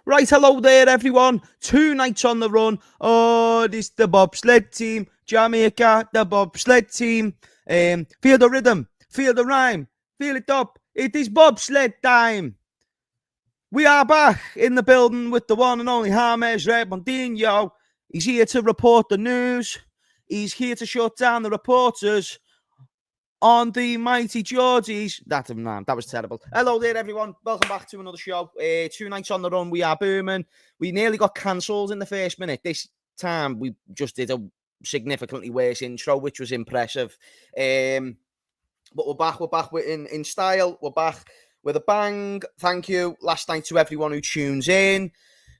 Right, hello there, everyone. 2 nights on the run. Oh, this the bobsled team. Jamaica, the bobsled team. Feel the rhythm, feel the rhyme, feel it up. It is bobsled time. We are back in the building with the one and only James Rebondinho. He's here to report the news. He's here to shut down the reporters on the mighty Geordies. That was terrible. Hello there, everyone. Welcome back to another show. 2 nights on the run. We are booming. We nearly got cancelled in the first minute. This time, we just did a significantly worse intro, which was impressive. But we're back. We're back in style. We're back with a bang. Thank you last night to everyone who tunes in.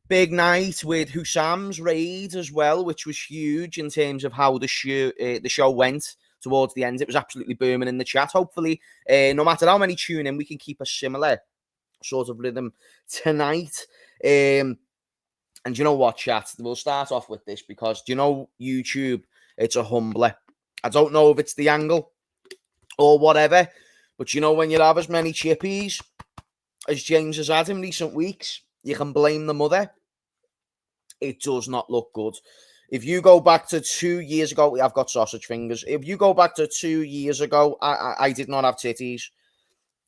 Big night with Hussam's raid as well, which was huge in terms of how the show went towards the end. It was absolutely booming in the chat. Hopefully, no matter how many tune in, we can keep a similar sort of rhythm tonight. And you know what, chat? We'll start off with this because, do you know, YouTube, it's a humbler. I don't know if it's the angle or whatever, but you know, when you have as many chippies as James has had in recent weeks, you can blame the mother. It does not look good. If you go back to 2 years ago, I've got sausage fingers. If you go back to 2 years ago, I did not have titties.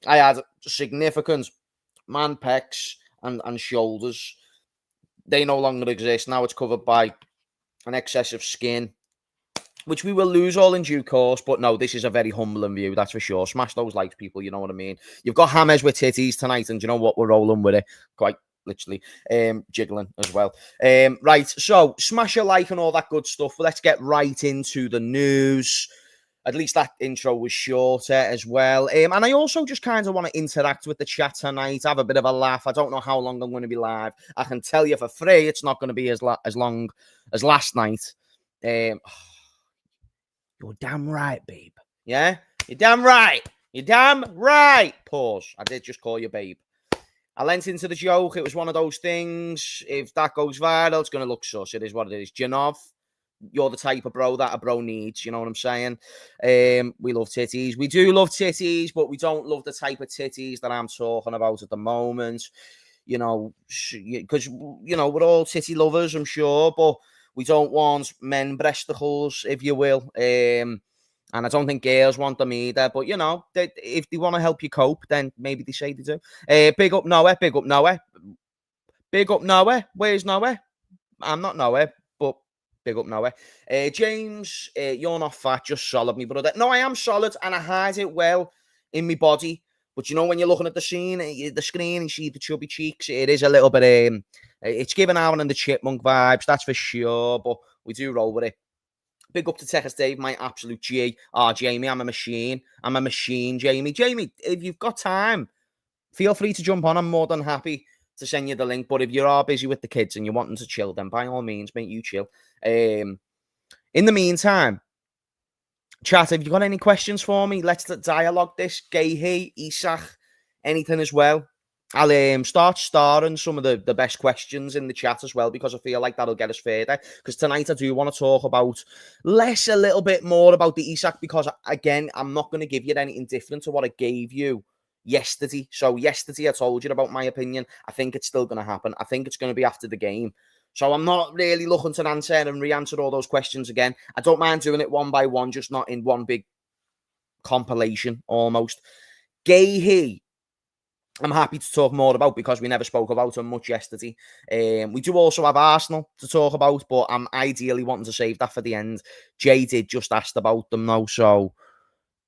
I had significant man pecs and shoulders. They no longer exist. Now it's covered by an excess of skin, which we will lose all in due course. But no, this is a very humbling view, that's for sure. Smash those likes, people, you know what I mean. You've got James with titties tonight, and you know what? We're rolling with it. Quite literally jiggling as well. Right, so smash a like and all that good stuff. Let's get right into the news. At least that intro was shorter as well. And I also just kind of want to interact with the chat tonight, have a bit of a laugh. I don't know how long I'm going to be live. I can tell you for free it's not going to be as long as last night. You're damn right, babe. Yeah? You're damn right. You're damn right. Pause. I did just call you babe. I lent into the joke. It was one of those things. If that goes viral, it's going to look sus. It is what it is. Janov, you're the type of bro that a bro needs. You know what I'm saying? We love titties. We do love titties, but we don't love the type of titties that I'm talking about at the moment. You know, because, you know, we're all titty lovers, I'm sure, but we don't want men breasticles, if you will. And I don't think girls want them either. But, you know, if they want to help you cope, then maybe they say they do. Big up Noah. Big up Noah. Big up Noah. Where's Noah? I'm not Noah, but big up Noah. James, you're not fat, just solid, me brother. No, I am solid, and I hide it well in my body. But, you know, when you're looking at the screen, and you see the chubby cheeks, it is a little bit... it's giving Aaron and the Chipmunk vibes, that's for sure. But we do roll with it. Big up to Texas Dave, my absolute G. Jamie, I'm a machine. I'm a machine, Jamie. Jamie, if you've got time, feel free to jump on. I'm more than happy to send you the link. But if you are busy with the kids and you're wanting to chill, then by all means, mate, you chill. In the meantime, chat, have you got any questions for me? Let's dialogue this. Guehi, Isak, anything as well. I'll start starring some of the best questions in the chat as well, because I feel like that'll get us further. Because tonight I do want to talk about a little bit more about the Isak, because, again, I'm not going to give you anything different to what I gave you yesterday. So yesterday I told you about my opinion. I think it's still going to happen. I think it's going to be after the game. So I'm not really looking to answer and re-answer all those questions again. I don't mind doing it one by one, just not in one big compilation almost. Guehi, I'm happy to talk more about, because we never spoke about him much yesterday. We do also have Arsenal to talk about, but I'm ideally wanting to save that for the end. Jay did just asked about them now, so...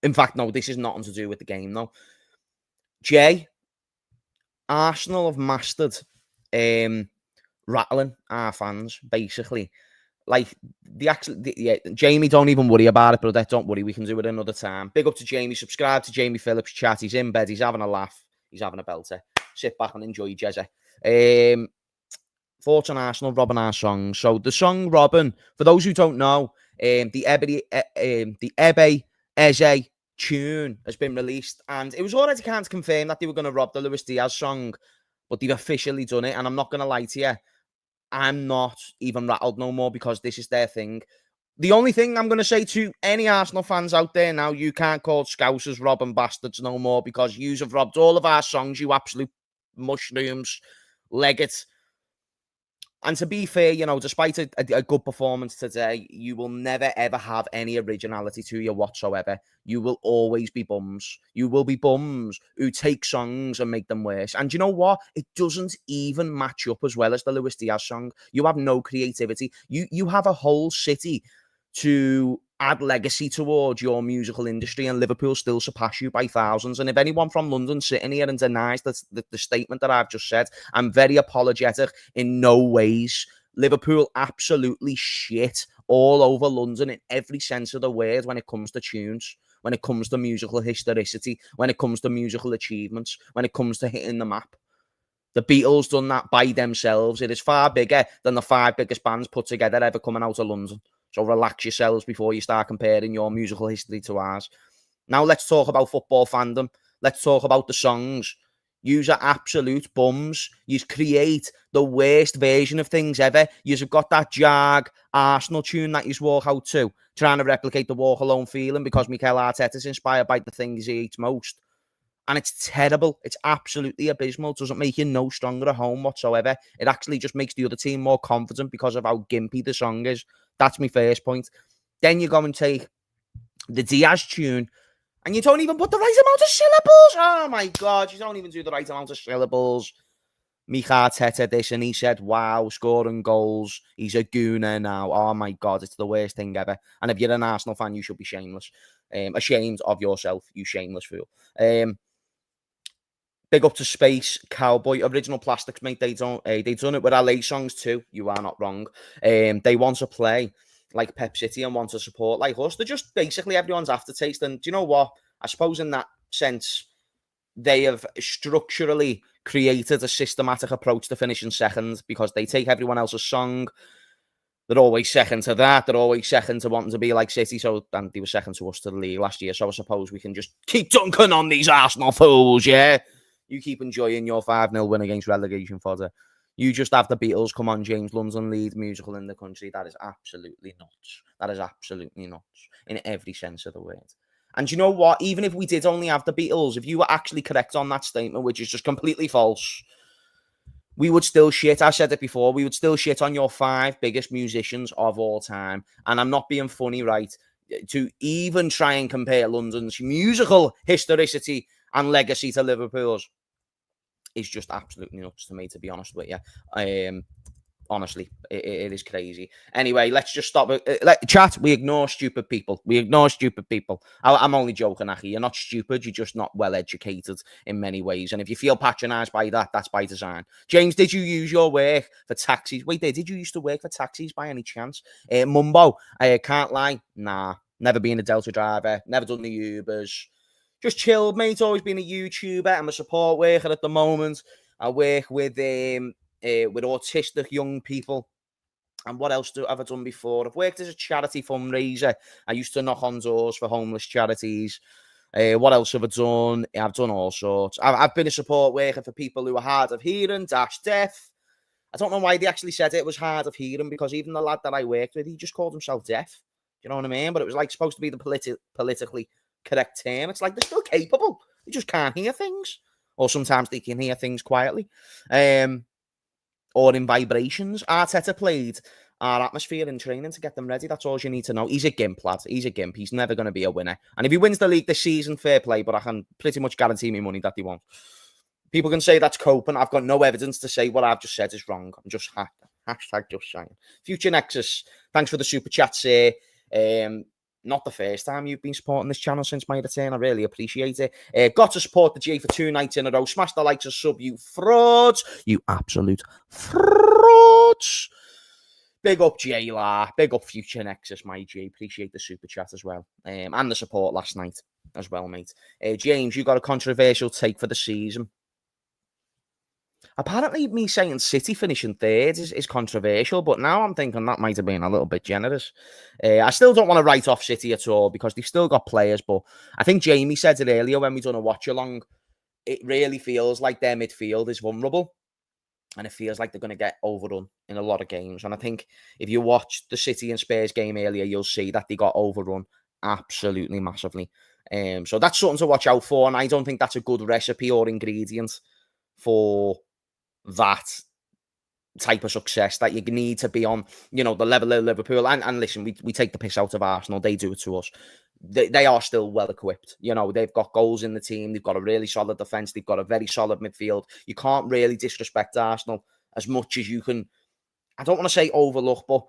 In fact, no, this is nothing to do with the game, no. Jay, Arsenal have mastered rattling our fans, basically. Like, Jamie, don't even worry about it, brother. Don't worry, we can do it another time. Big up to Jamie. Subscribe to Jamie Phillips' chat. He's in bed. He's having a laugh. He's having a belter. Sit back and enjoy Jezza. Thoughts on Arsenal, Robin, our song. So the song Robin, for those who don't know, the Ebe Eze tune has been released, and it was already kind of confirmed that they were going to rob the Luis Diaz song, but they've officially done it. And I'm not going to lie to you, I'm not even rattled no more, because this is their thing. The only thing I'm going to say to any Arsenal fans out there now, you can't call Scousers robbing bastards no more, because yous have robbed all of our songs, you absolute mushrooms. Leg it. And to be fair, you know, despite a good performance today, you will never ever have any originality to you whatsoever. You will always be bums. You will be bums who take songs and make them worse. And you know what? It doesn't even match up as well as the Luis Diaz song. You have no creativity. You have a whole city to add legacy towards your musical industry, and Liverpool still surpass you by thousands. And if anyone from London sitting here and denies the statement that I've just said, I'm very apologetic. In no ways. Liverpool absolutely shit all over London in every sense of the word when it comes to tunes, when it comes to musical historicity, when it comes to musical achievements, when it comes to hitting the map. The Beatles done that by themselves. It is far bigger than the 5 biggest bands put together ever coming out of London. So relax yourselves before you start comparing your musical history to ours. Now let's talk about football fandom. Let's talk about the songs. Yous are absolute bums. Yous create the worst version of things ever. Yous have got that Jag Arsenal tune that yous walk out to, trying to replicate the walk alone feeling because Mikel Arteta's inspired by the things he eats most. And it's terrible. It's absolutely abysmal. It doesn't make you no stronger at home whatsoever. It actually just makes the other team more confident because of how gimpy the song is. That's my first point. Then you go and take the Diaz tune, and you don't even put the right amount of syllables. Oh my God, you don't even do the right amount of syllables. Mikel Arteta this, and he said, wow, scoring goals. He's a gooner now. Oh my God, it's the worst thing ever. And if you're an Arsenal fan, you should be shameless. Ashamed of yourself, you shameless fool. Big up to Space Cowboy, Original Plastics, mate. They done it with LA songs too. You are not wrong. They want to play like Pep City and want to support like us. They're just basically everyone's aftertaste. And do you know what? I suppose in that sense, they have structurally created a systematic approach to finishing second because they take everyone else's song. They're always second to that. They're always second to wanting to be like City. So, and they were second to us to the league last year. So I suppose we can just keep dunking on these Arsenal fools, yeah? You keep enjoying your 5-0 win against relegation fodder. You just have the Beatles come on, James London lead musical in the country. That is absolutely nuts. That is absolutely nuts in every sense of the word. And you know what? Even if we did only have the Beatles, if you were actually correct on that statement, which is just completely false, we would still shit. I said it before. We would still shit on your 5 biggest musicians of all time. And I'm not being funny, right? To even try and compare London's musical historicity and legacy to Liverpool's is just absolutely nuts to me, to be honest with you. Honestly, it is crazy. Anyway, let's just stop. Chat, we ignore stupid people. We ignore stupid people. I'm only joking, Aki. You're not stupid. You're just not well educated in many ways. And if you feel patronised by that, that's by design. James, did you use your work for taxis? Wait, did you used to work for taxis by any chance? Mumbo, I can't lie. Nah, never been a Delta driver. Never done the Ubers. Just chilled, mate. Always been a YouTuber. I'm a support worker at the moment. I work with autistic young people. And what else have I done before? I've worked as a charity fundraiser. I used to knock on doors for homeless charities. What else have I done? I've done all sorts. I've been a support worker for people who are hard of hearing, deaf. I don't know why they actually said it was hard of hearing, because even the lad that I worked with, he just called himself deaf. You know what I mean? But it was like supposed to be the politically correct term. It's like they're still capable. They just can't hear things. Or sometimes they can hear things quietly. Or in vibrations. Arteta played our atmosphere in training to get them ready. That's all you need to know. He's a gimp, lad. He's a gimp. He's never going to be a winner. And if he wins the league this season, fair play, but I can pretty much guarantee me money that he won't. People can say that's coping. I've got no evidence to say what I've just said is wrong. I'm just hashtag just saying. Future Nexus, thanks for the super chats here. Not the first time you've been supporting this channel since my return. I really appreciate it. Got to support the G for 2 nights in a row. Smash the likes and sub, you frauds. You absolute frauds. Big up Jayla. Big up Future Nexus, my G. Appreciate the super chat as well. And the support last night as well, mate. James, you got a controversial take for the season. Apparently, me saying City finishing third is controversial, but now I'm thinking that might have been a little bit generous. I still don't want to write off City at all because they've still got players, but I think Jamie said it earlier when we done a watch-along. It really feels like their midfield is vulnerable, and it feels like they're going to get overrun in a lot of games. And I think if you watch the City and Spurs game earlier, you'll see that they got overrun absolutely massively. So that's something to watch out for, and I don't think that's a good recipe or ingredient for that type of success that you need to be on, the level of Liverpool. And listen, we take the piss out of Arsenal. They do it to us. They are still well equipped. They've got goals in the team. They've got a really solid defence. They've got a very solid midfield. You can't really disrespect Arsenal as much as you can. I don't want to say overlook, but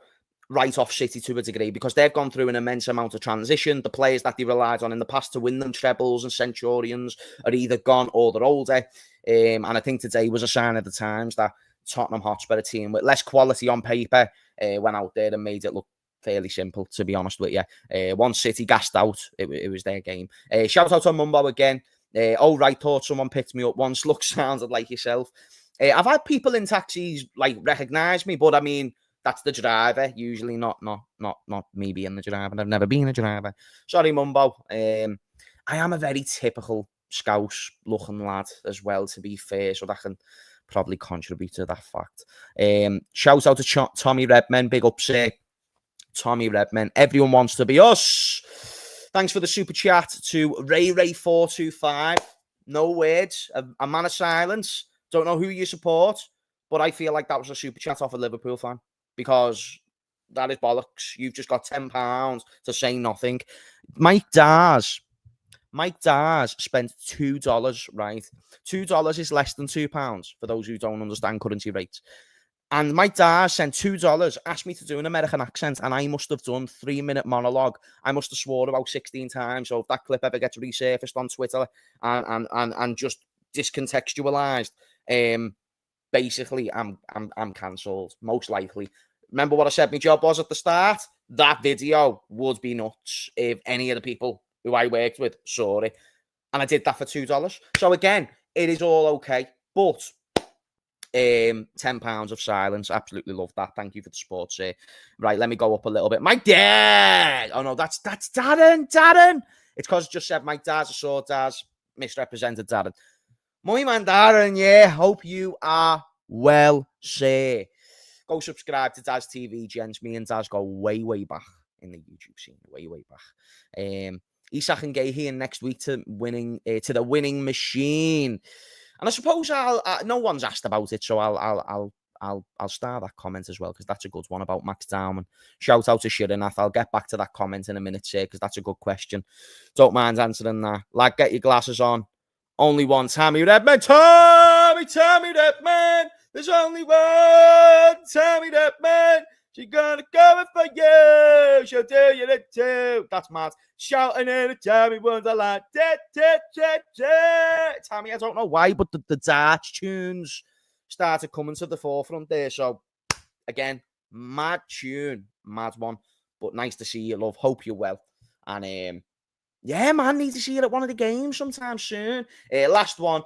write off City to a degree, because they've gone through an immense amount of transition. The players that they relied on in the past to win them trebles and centurions are either gone or they're older. And I think today was a sign of the times that Tottenham Hotspur, a team with less quality on paper, went out there and made it look fairly simple, to be honest with you. Once City gassed out, it was their game. Shout out to Mumbo again. Thought someone picked me up once. Look, sounded like yourself. I've had people in taxis recognise me, but I mean, that's the driver, usually not me being the driver. I've never been a driver. Sorry, Mumbo. I am a very typical Scouse-looking lad as well, to be fair, so that can probably contribute to that fact. Shout out to Tommy Redman, big upset. Tommy Redman, everyone wants to be us. Thanks for the super chat to Ray425. No words, a man of silence. Don't know who you support, but I feel like that was a super chat off a Liverpool fan, because that is bollocks. You've just got £10 to say nothing. Mike Dars spent $2, right? $2 is less than £2 for those who don't understand currency rates. And Mike Dars sent $2, asked me to do an American accent, and I must have done 3-minute monologue. I must have swore about 16 times. So if that clip ever gets resurfaced on Twitter and just discontextualized, basically I'm cancelled, most likely. Remember what I said my job was at the start? That video would be nuts if any of the people who I worked with saw it. And I did that for $2. So again, it is all okay. But £10 of silence. Absolutely love that. Thank you for the support, sir. Right, let me go up a little bit. Mike Dad! Oh no, that's Darren. It's because I just said Mike Dad. I saw Daz misrepresented Darren. My man Darren, yeah. Hope you are well, sir. Go subscribe to Daz TV, gents. Me and Daz go way back in the YouTube scene. Way back. Isak and Guehi in next week to the winning machine. And I suppose no one's asked about it, so I'll start that comment as well, because that's a good one about Max Dowman. Shout out to Shirinath. I'll get back to that comment in a minute, sir, because that's a good question. Don't mind answering that. Like, get your glasses on. Only one Tammy Redman. Tammy Redman. There's only one Tammy Redman. She's gonna go for you. She'll do you the two. That's mad. Shouting in a Tammy Wonderland. Tammy, I don't know why, but the dance tunes started coming to the forefront there. So, again, mad tune. Mad one. But nice to see you, love. Hope you're well. And, yeah, man, need to see you at one of the games sometime soon. Last one.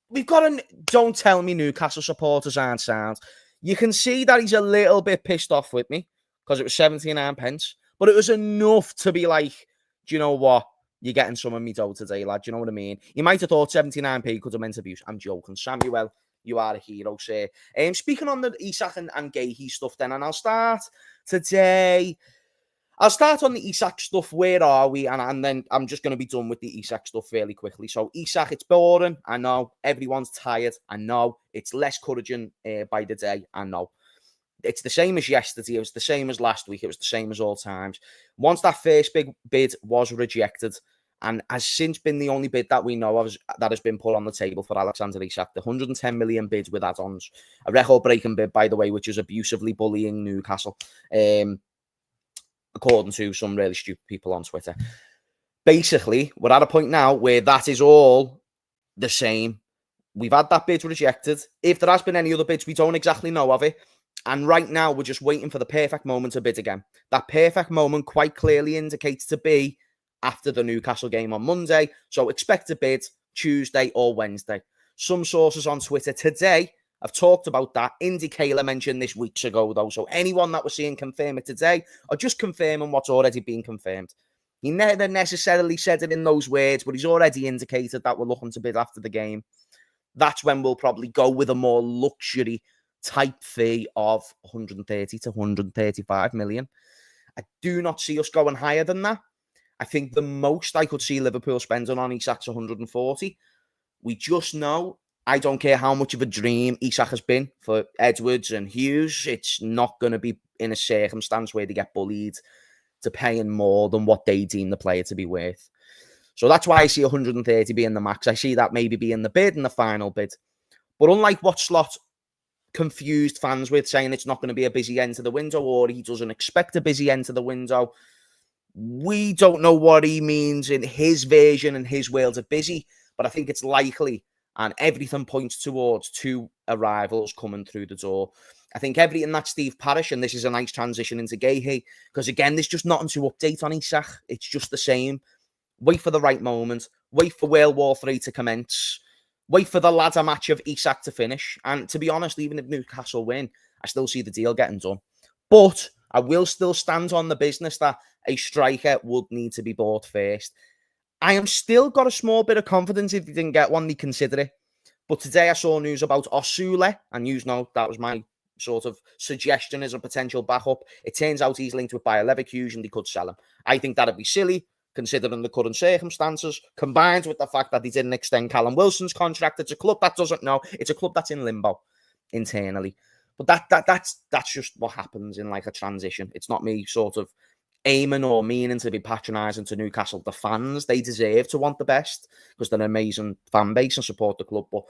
We've got don't tell me Newcastle supporters aren't sound. You can see that he's a little bit pissed off with me because it was 79 pence. But it was enough to be like, do you know what? You're getting some of me dough today, lad. Do you know what I mean? You might have thought 79p could have meant abuse. I'm joking. Samuel, you are a hero, sir. Speaking on the Isak and Guehi stuff then, and I'll start today. I'll start on the Isak stuff. Where are we? And then I'm just going to be done with the Isak stuff fairly quickly. So Isak, it's boring. I know. Everyone's tired. I know. It's less encouraging by the day. I know. It's the same as yesterday. It was the same as last week. It was the same as all times. Once that first big bid was rejected, and has since been the only bid that we know of that has been put on the table for Alexander Isak, the 110 million bid with add-ons. A record-breaking bid, by the way, which is abusively bullying Newcastle. According to some really stupid people on Twitter. Basically, we're at a point now where that is all the same. We've had that bid rejected. If there has been any other bids, we don't exactly know of it. And right now, we're just waiting for the perfect moment to bid again. That perfect moment quite clearly indicates to be after the Newcastle game on Monday. So expect a bid Tuesday or Wednesday. Some sources on Twitter today I've talked about that. Indy Kayla mentioned this weeks ago, though. So anyone that we're seeing confirm it today are just confirming what's already been confirmed. He never necessarily said it in those words, but he's already indicated that we're looking to bid after the game. That's when we'll probably go with a more luxury type fee of 130 to 135 million. I do not see us going higher than that. I think the most I could see Liverpool spending on Isak's 140. We just know I don't care how much of a dream Isak has been for Edwards and Hughes. It's not going to be in a circumstance where they get bullied to paying more than what they deem the player to be worth. So that's why I see 130 being the max. I see that maybe being the bid and the final bid. But unlike what Slot confused fans with, saying it's not going to be a busy end to the window or he doesn't expect a busy end to the window, we don't know what he means in his version and his world of busy, but I think it's likely, and everything points towards two arrivals coming through the door. I think everything that Steve Parish, and this is a nice transition into Guehi, because again, there's just nothing to update on Isak. It's just the same. Wait for the right moment. Wait for World War III to commence. Wait for the ladder match of Isak to finish. And to be honest, even if Newcastle win, I still see the deal getting done. But I will still stand on the business that a striker would need to be bought first. I am still got a small bit of confidence if they didn't get one, they consider it. But today I saw news about Osule, and you know that was my sort of suggestion as a potential backup. It turns out he's linked with Bayer Leverkusen, they could sell him. I think that'd be silly, considering the current circumstances, combined with the fact that he didn't extend Callum Wilson's contract. It's a club that doesn't know. It's a club that's in limbo internally. But that's just what happens in like a transition. It's not me sort of aiming or meaning to be patronising to Newcastle. The fans, they deserve to want the best because they're an amazing fan base and support the club. But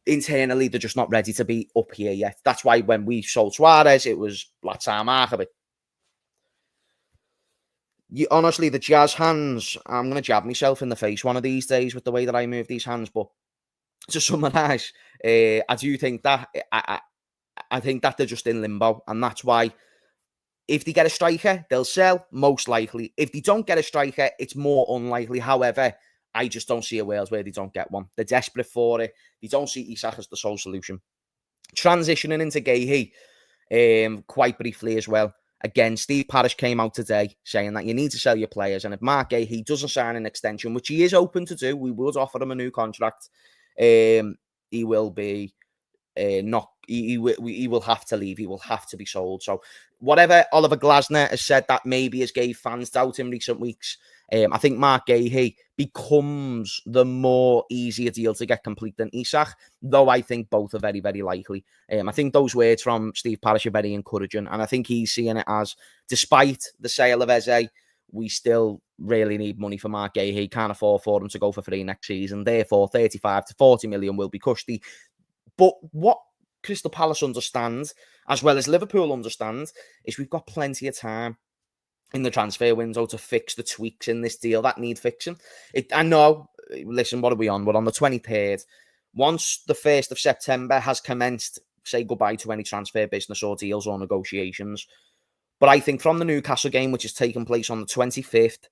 internally, they're just not ready to be up here yet. That's why when we sold Suarez, it was like Markovic. Honestly, the Jazz hands, I'm going to jab myself in the face one of these days with the way that I move these hands. But to summarise, I do think that I think that they're just in limbo, and that's why if they get a striker, they'll sell, most likely. If they don't get a striker, it's more unlikely. However, I just don't see a world where they don't get one. They're desperate for it. They don't see Isak as the sole solution. Transitioning into Guehi, quite briefly as well. Again, Steve Parish came out today saying that you need to sell your players, and if Mark Guehi doesn't sign an extension, which he is open to do, we would offer him a new contract. He will be not. He will have to leave. He will have to be sold. So whatever Oliver Glasner has said that maybe has gave fans doubt in recent weeks, I think Mark Guehi becomes the more easier deal to get complete than Isak, though I think both are very, very likely. I think those words from Steve Parish are very encouraging, and I think he's seeing it as, despite the sale of Eze, we still really need money for Mark Guehi. Can't afford for him to go for free next season. Therefore, 35 to 40 million will be cushy. But what Crystal Palace understands, as well as Liverpool understands, is we've got plenty of time in the transfer window to fix the tweaks in this deal that need fixing. I know, listen, what are we on? We're on the 23rd. Once the 1st of September has commenced, say goodbye to any transfer business or deals or negotiations. But I think from the Newcastle game, which is taking place on the 25th,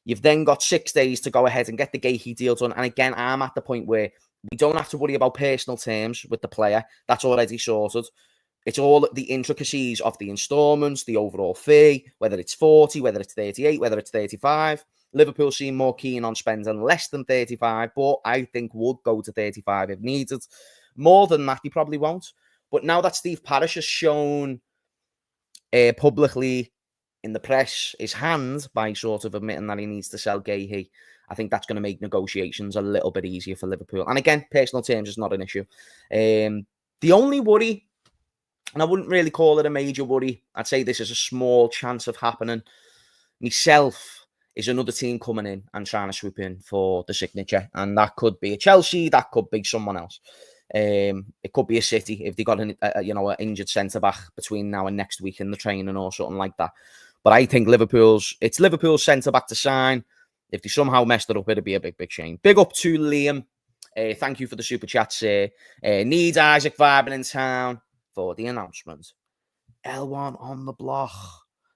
you've then got 6 days to go ahead and get the Guehi deal done. And again, I'm at the point where we don't have to worry about personal terms with the player. That's already sorted. It's all the intricacies of the instalments, the overall fee, whether it's 40, whether it's 38, whether it's 35. Liverpool seem more keen on spending less than 35, but I think would go to 35 if needed. More than that, he probably won't. But now that Steve Parish has shown publicly in the press his hand by sort of admitting that he needs to sell Guehi, I think that's going to make negotiations a little bit easier for Liverpool. And again, personal terms is not an issue. The only worry, and I wouldn't really call it a major worry, I'd say this is a small chance of happening, myself, is another team coming in and trying to swoop in for the signature. And that could be a Chelsea, that could be someone else. It could be a City if they got an injured centre-back between now and next week in the training or something like that. But I think it's Liverpool's centre-back to sign. If they somehow messed it up, it'd be a big, big shame. Big up to Liam. Thank you for the super chat, sir. Needs Isak vibing in town for the announcement. L1 on the block.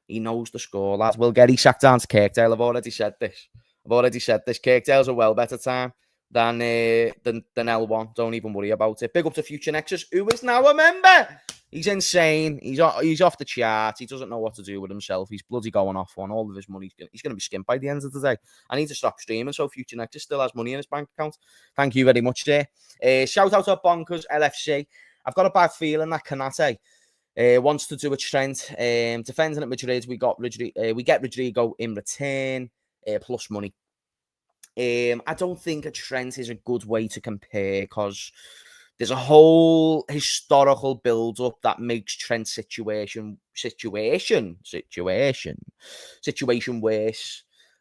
He knows the score, lads. We'll get Isak down to Kirkdale. I've already said this. Kirkdale's a well better time than L1. Don't even worry about it. Big up to Future Nexus, who is now a member. He's insane. He's off the chart. He doesn't know what to do with himself. He's bloody going off on all of his money. He's going to be skint by the end of the day. I need to stop streaming so Future Nexus still has money in his bank account. Thank you very much, sir. Shout out to Bonkers LFC. I've got a bad feeling that Kanate wants to do a Trent. Defending at Madrid, we get Rodrigo in return, plus money. I don't think a Trent is a good way to compare because There's a whole historical build-up that makes Trent's situation worse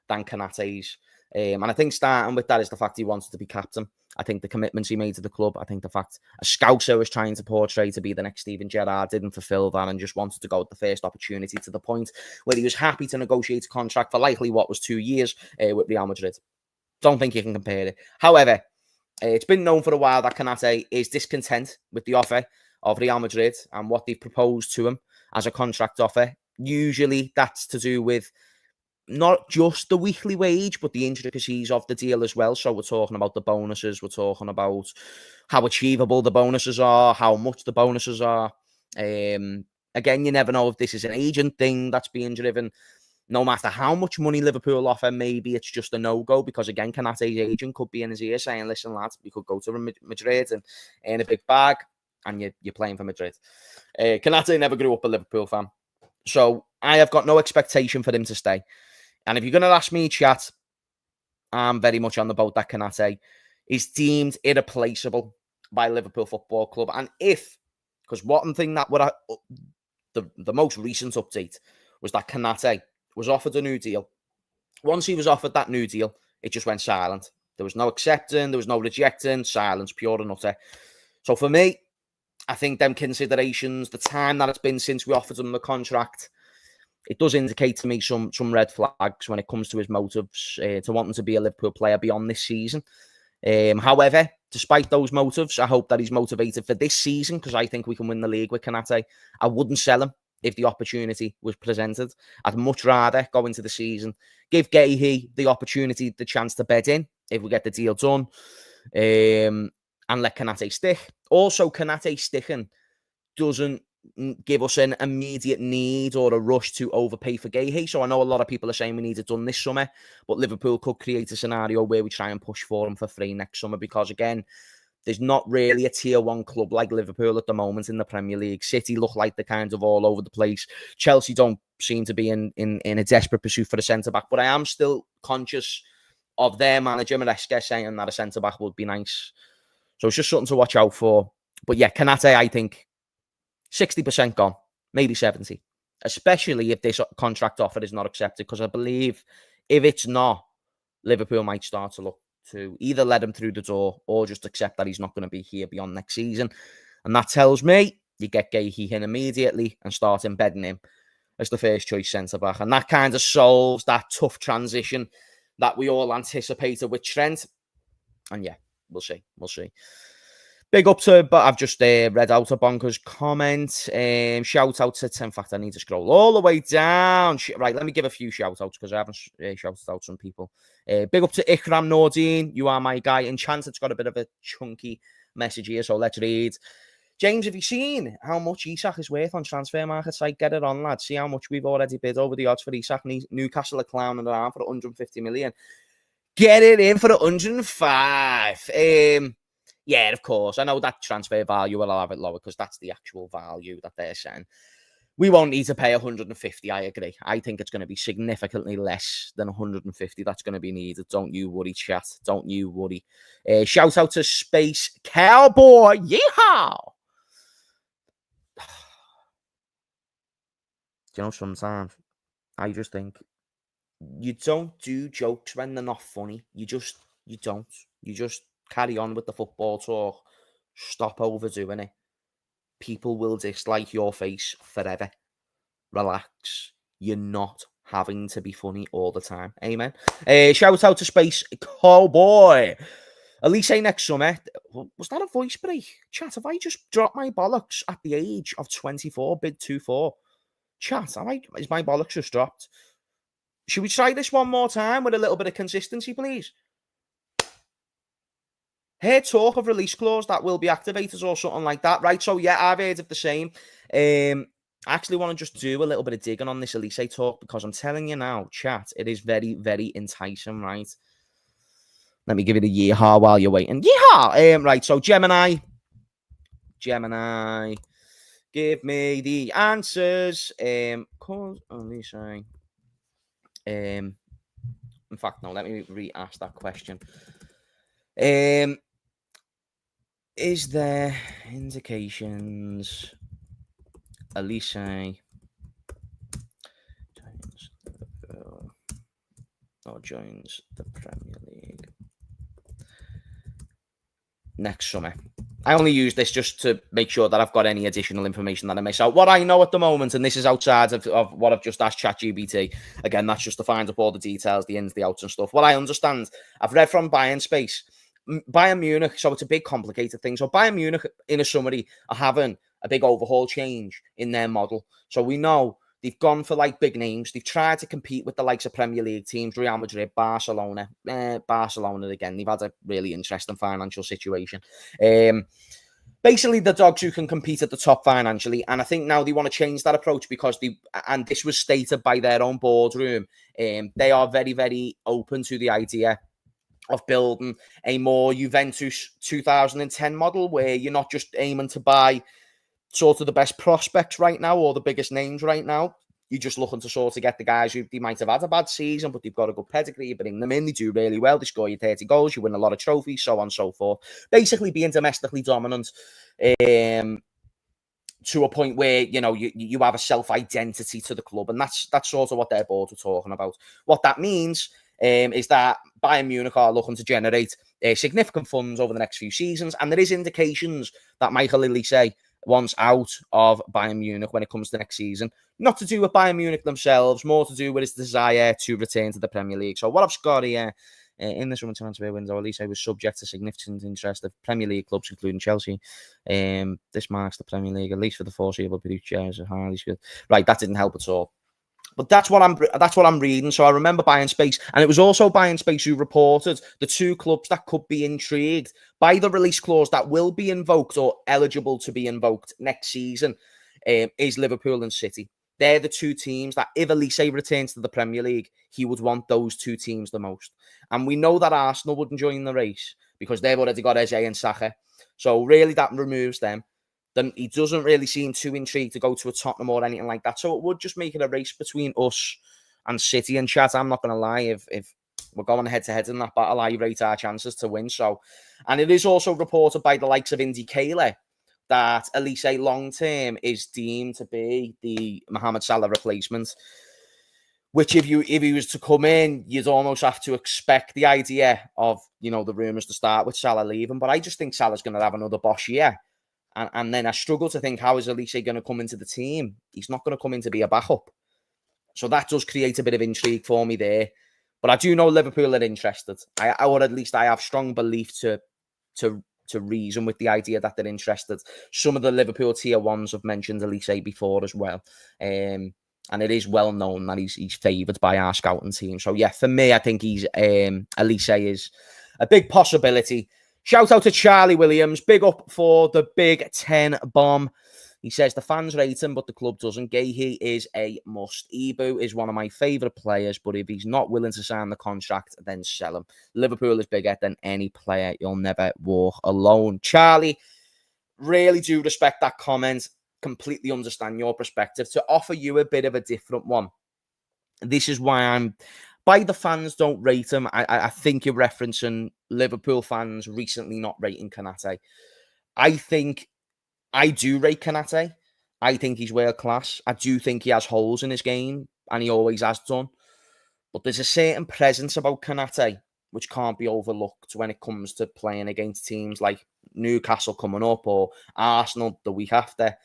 than Konaté's. And I think starting with that is the fact he wanted to be captain. I think the commitments he made to the club, I think the fact a Scouser was trying to portray to be the next Steven Gerrard didn't fulfill that and just wanted to go at the first opportunity, to the point where he was happy to negotiate a contract for likely what was 2 years with Real Madrid. Don't think you can compare it. However, it's been known for a while that Konaté is discontent with the offer of Real Madrid and what they've proposed to him as a contract offer. Usually that's to do with not just the weekly wage, but the intricacies of the deal as well. So we're talking about the bonuses. We're talking about how achievable the bonuses are, how much the bonuses are. Again, you never know if this is an agent thing that's being driven. No matter how much money Liverpool offer, maybe it's just a no-go, because, again, Konaté's agent could be in his ear saying, listen, lads, we could go to Madrid and earn a big bag, and you're playing for Madrid. Konaté never grew up a Liverpool fan, so I have got no expectation for him to stay. And if you're going to ask me, chat, I'm very much on the boat that Konaté is deemed irreplaceable by Liverpool Football Club. And because one thing that would the most recent update was that Konaté was offered a new deal. Once he was offered that new deal, it just went silent. There was no accepting, there was no rejecting, silence, pure and utter. So for me, I think them considerations, the time that it's been since we offered him the contract, it does indicate to me some red flags when it comes to his motives to wanting to be a Liverpool player beyond this season. However, despite those motives, I hope that he's motivated for this season, because I think we can win the league with Konaté. I wouldn't sell him if the opportunity was presented. I'd much rather go into the season, give Guehi the opportunity, the chance to bed in if we get the deal done, and let Konaté stick. Also, Konaté sticking doesn't give us an immediate need or a rush to overpay for Guehi. So I know a lot of people are saying we need it done this summer, but Liverpool could create a scenario where we try and push for him for free next summer, because, again, there's not really a tier one club like Liverpool at the moment in the Premier League. City look like they're kind of all over the place. Chelsea don't seem to be in a desperate pursuit for a centre-back, but I am still conscious of their manager, Maresca, saying that a centre-back would be nice. So it's just something to watch out for. But yeah, Konaté, I think, 60% gone, maybe 70%, especially if this contract offer is not accepted, because I believe if it's not, Liverpool might start to look to either let him through the door or just accept that he's not going to be here beyond next season. And that tells me you get Guehi in immediately and start embedding him as the first choice centre-back. And that kind of solves that tough transition that we all anticipated with Trent. And yeah, we'll see. Big up to, but I've just read out a bonkers comment. Shout out to, in fact, I need to scroll all the way down. Right, let me give a few shout outs, because I haven't shouted out some people. Big up to Ikram Nordine. You are my guy. Enchanted's got a bit of a chunky message here, so let's read. James, have you seen how much Isak is worth on transfer market site? Get it on, lads. See how much we've already bid over the odds for Isak. Newcastle are clowning around for 150 million. Get it in for 105. Yeah, of course. I know that transfer value will have it lower, because that's the actual value that they're saying. We won't need to pay 150, I agree. I think it's going to be significantly less than 150 that's going to be needed. Don't you worry, chat. Don't you worry. Shout out to Space Cowboy. Yeehaw! You know, sometimes I just think you don't do jokes when they're not funny. You don't. You just carry on with the football talk. Stop overdoing it. People will dislike your face forever. Relax. You're not having to be funny all the time. Amen. Shout out to Space Cowboy. Elise next summer. Was that a voice break? Chat, have I just dropped my bollocks at the age of 24? Bid 2-4. Chat, is my bollocks just dropped? Should we try this one more time with a little bit of consistency, please? Heard talk of release clause that will be activated or something like that, right? So yeah, I've heard of the same. I actually want to just do a little bit of digging on this Elise talk, because I'm telling you now, chat, it is very, very enticing, right? Let me give it a yeehaw while you're waiting. Yeehaw! Right, so Gemini, give me the answers. Cause Elise. In fact, no, let me re-ask that question. Is there indications Elise joins Liverpool or joins the Premier League next summer? I only use this just to make sure that I've got any additional information that I miss out. What I know at the moment, and this is outside of what I've just asked ChatGPT, again, that's just to find up all the details, the ins, the outs and stuff. What I understand, I've read from Bayern Space, Bayern Munich, so it's a big complicated thing. So Bayern Munich, in a summary, are having a big overhaul change in their model. So we know they've gone for like big names. They've tried to compete with the likes of Premier League teams, Real Madrid, Barcelona. Barcelona again. They've had a really interesting financial situation. Basically, the dogs who can compete at the top financially, and I think now they want to change that approach because and this was stated by their own boardroom, they are very, very open to the idea of building a more Juventus 2010 model where you're not just aiming to buy sort of the best prospects right now or the biggest names right now. You're just looking to sort of get the guys who they might have had a bad season, but they've got a good pedigree. You bring them in, they do really well. They score you 30 goals, you win a lot of trophies, so on and so forth. Basically, being domestically dominant to a point where you have a self-identity to the club, and that's sort of what their board were talking about. What that means is that Bayern Munich are looking to generate significant funds over the next few seasons, and there is indications that Michael Elise wants out of Bayern Munich when it comes to next season. Not to do with Bayern Munich themselves, more to do with his desire to return to the Premier League. So what I've got here, in the summer transfer window, Elise was subject to significant interest of Premier League clubs, including Chelsea. This marks the Premier League, at least for the foreseeable future, as a highly skilled. Right, that didn't help at all. But that's what I'm reading. So I remember Bayern Space, and it was also Bayern Space who reported the two clubs that could be intrigued by the release clause that will be invoked or eligible to be invoked next season is Liverpool and City. They're the two teams that if Elise returns to the Premier League, he would want those two teams the most. And we know that Arsenal wouldn't join the race because they've already got Eze and Saka. So really that removes them. Then he doesn't really seem too intrigued to go to a Tottenham or anything like that. So it would just make it a race between us and City. And chat, I'm not going to lie, if we're going head-to-head in that battle, I rate our chances to win. So, and it is also reported by the likes of Indy Kayla that Elise long-term is deemed to be the Mohamed Salah replacement, which if he was to come in, you'd almost have to expect the idea of, the rumours to start with Salah leaving. But I just think Salah's going to have another boss year. And then I struggle to think, how is Elise going to come into the team? He's not going to come in to be a backup. So that does create a bit of intrigue for me there. But I do know Liverpool are interested. Or at least I have strong belief to reason with the idea that they're interested. Some of the Liverpool tier ones have mentioned Elise before as well. And it is well known that he's favoured by our scouting team. So yeah, for me, I think Elise is a big possibility. Shout out to Charlie Williams. Big up for the Big Ten bomb. He says the fans rate him, but the club doesn't. Guehi is a must. Ibu is one of my favourite players, but if he's not willing to sign the contract, then sell him. Liverpool is bigger than any player. You'll never walk alone. Charlie, really do respect that comment. Completely understand your perspective. To offer you a bit of a different one, this is why by the fans don't rate him. I think you're referencing Liverpool fans recently not rating Konate. I think I do rate Konate. I think he's world class. I do think he has holes in his game, and he always has done. But there's a certain presence about Konate which can't be overlooked when it comes to playing against teams like Newcastle coming up or Arsenal the week after.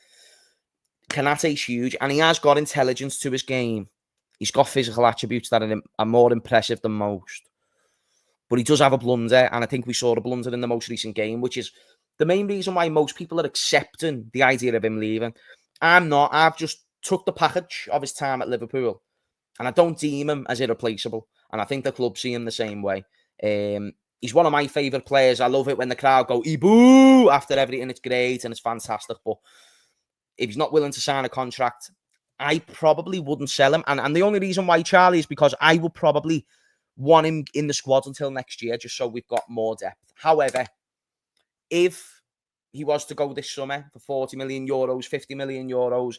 Konate's huge, and he has got intelligence to his game. He's got physical attributes that are more impressive than most. But he does have a blunder, and I think we saw the blunder in the most recent game, which is the main reason why most people are accepting the idea of him leaving. I'm not. I've just took the package of his time at Liverpool, and I don't deem him as irreplaceable. And I think the club see him the same way. He's one of my favourite players. I love it when the crowd go, Ibu, after everything. It's great and it's fantastic. But if he's not willing to sign a contract, I probably wouldn't sell him. And the only reason why, Charlie, is because I will probably want him in the squad until next year, just so we've got more depth. However, if he was to go this summer for 40 million euros, 50 million euros,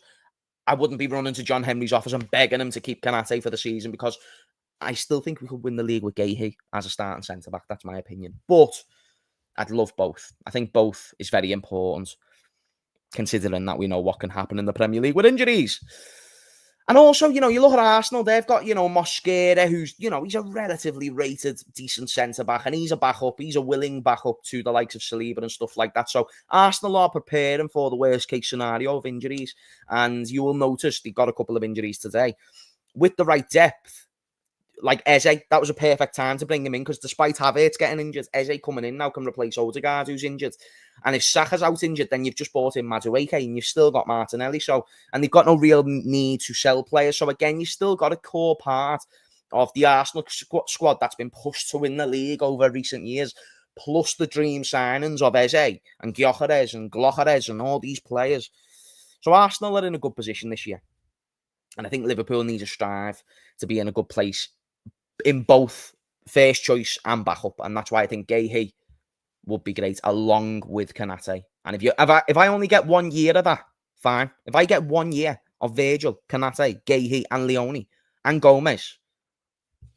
I wouldn't be running to John Henry's office and begging him to keep Konate for the season, because I still think we could win the league with Guehi as a starting centre-back. That's my opinion. But I'd love both. I think both is very important, considering that we know what can happen in the Premier League with injuries. And also, you look at Arsenal, they've got, Mosquera, who's, he's a relatively rated, decent centre-back, and he's a backup. He's a willing backup to the likes of Saliba and stuff like that. So Arsenal are preparing for the worst-case scenario of injuries, and you will notice they've got a couple of injuries today. With the right depth, like Eze, that was a perfect time to bring him in, because despite Havertz getting injured, Eze coming in now can replace Odegaard, who's injured. And if Saka's out injured, then you've just bought in Madueke and you've still got Martinelli. And they've got no real need to sell players. So again, you've still got a core part of the Arsenal squad that's been pushed to win the league over recent years, plus the dream signings of Eze and Gyökeres and Glocheres and all these players. So Arsenal are in a good position this year. And I think Liverpool needs to strive to be in a good place in both first choice and backup. And that's why I think Guehi would be great, along with Konate. And if I only get 1 year of that, fine. If I get 1 year of Virgil, Konate, Guehi, and Leone, and Gomez,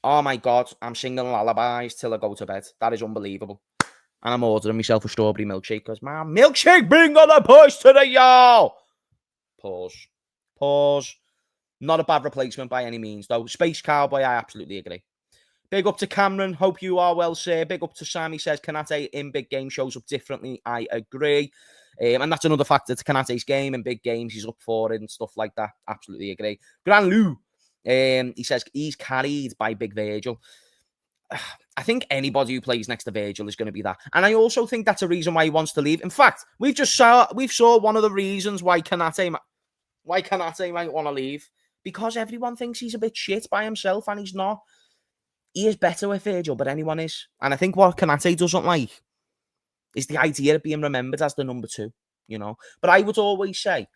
oh my God, I'm singing lullabies till I go to bed. That is unbelievable. And I'm ordering myself a strawberry milkshake, because my milkshake bring on the push to the y'all. Pause. Not a bad replacement by any means, though. Space Cowboy, I absolutely agree. Big up to Cameron. Hope you are well, sir. Big up to Sam. He says Konate in big game shows up differently. I agree. And that's another factor to Konate's game. In big games, he's up for it and stuff like that. Absolutely agree. Gran Lou. He says he's carried by Big Virgil. I think anybody who plays next to Virgil is going to be that. And I also think that's a reason why he wants to leave. In fact, we've saw one of the reasons why Konate might want to leave. Because everyone thinks he's a bit shit by himself, and he's not. He is better with Virgil, but anyone is. And I think what Konate doesn't like is the idea of being remembered as the number 2, But I would always say,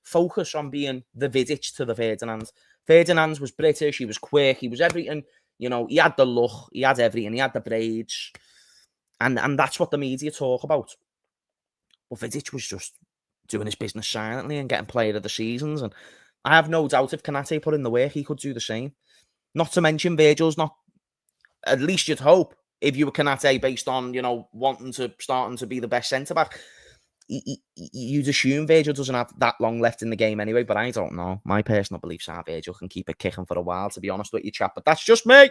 focus on being the Vidic to the Ferdinand. Ferdinand was British, he was quick, he was everything. He had the look, he had everything, he had the braids. And that's what the media talk about. But Vidic was just doing his business silently and getting player of the seasons. And I have no doubt if Konate put in the work, he could do the same. Not to mention Virgil's not, at least you'd hope, if you were Konate, based on, starting to be the best centre-back, you'd assume Virgil doesn't have that long left in the game anyway, but I don't know. My personal beliefs are Virgil can keep it kicking for a while, to be honest with you, chap, but that's just me.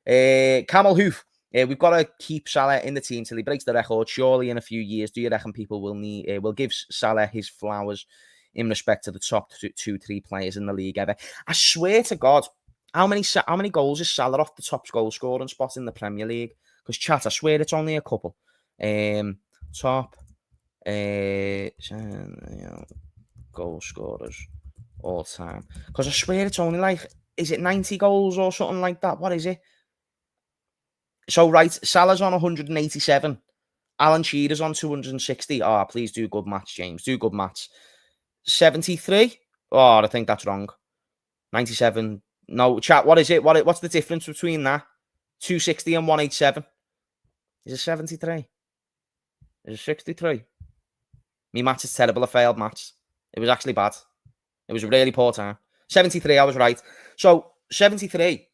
Camel Hoof. We've got to keep Salah in the team till he breaks the record. Surely in a few years, do you reckon people will give Salah his flowers in respect to the top 2-3 players in the league ever? I swear to God, how many goals is Salah off the top goal scoring spot in the Premier League? Because chat, I swear it's only a couple. Top goal scorers all time. Because I swear it's only like, is it 90 goals or something like that? What is it? So right, Salah's on 187. Alan Shearer's on 260. Oh, please do good maths, James. Do good maths. 73? Oh, I think that's wrong. 97. No, chat, what is it? What's the difference between that? 260 and 187. Is it 73? Is it 63? Me maths is terrible. I failed maths. It was actually bad. It was a really poor time. 73, I was right. So, 73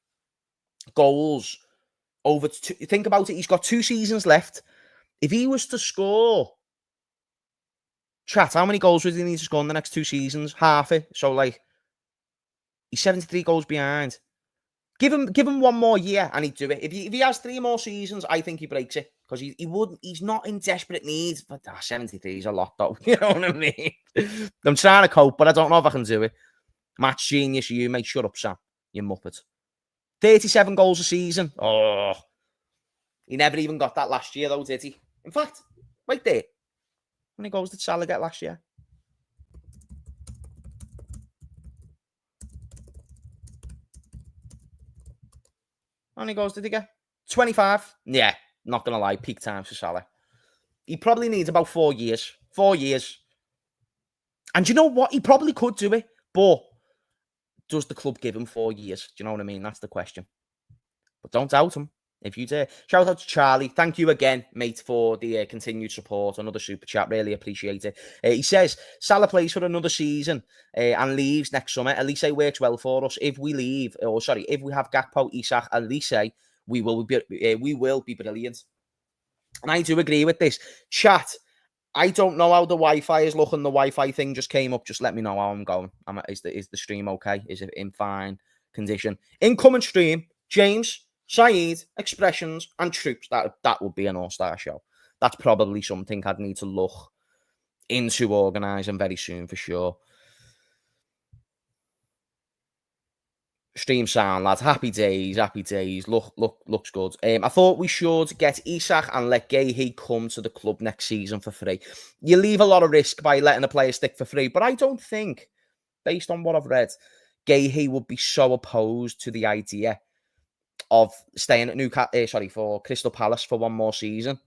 goals over... Think about it. He's got 2 seasons left. If he was to score... Chat, how many goals would he need to score in the next 2 seasons? Half it. So, like... He's 73 goals behind. Give him 1 more year and he'd do it. If he has 3 more seasons, I think he breaks it. Because he's not in desperate need. But 73 is a lot, though. You know what I mean? I'm trying to cope, but I don't know if I can do it. Match genius, you mate. Shut up, Sam. You muppet. 37 goals a season. Oh. He never even got that last year, though, did he? In fact, right there. How many goals did Salah get last year? How many goals did he get? 25. Yeah, not going to lie. Peak times for Salah. He probably needs about 4 years. 4 years. And you know what? He probably could do it. But does the club give him 4 years? Do you know what I mean? That's the question. But don't doubt him. If you dare. Shout out to Charlie. Thank you again, mate, for the continued support. Another super chat. Really appreciate it. He says, Salah plays for another season and leaves next summer. Elise works well for us. If we leave, if we have Gakpo, Isak, Elise, we will be brilliant. And I do agree with this. Chat, I don't know how the Wi-Fi is looking. The Wi-Fi thing just came up. Just let me know how I'm going. Is the stream okay? Is it in fine condition? Incoming stream, James, Saeed, Expressions, and Troops. That would be an all-star show. That's probably something I'd need to look into organising very soon for sure. Stream sound, lads. Happy days, happy days. Looks good. I thought we should get Isak and let Guehi come to the club next season for free. You leave a lot of risk by letting a player stick for free, but I don't think, based on what I've read, Guehi would be so opposed to the idea of staying at for Crystal Palace for one more season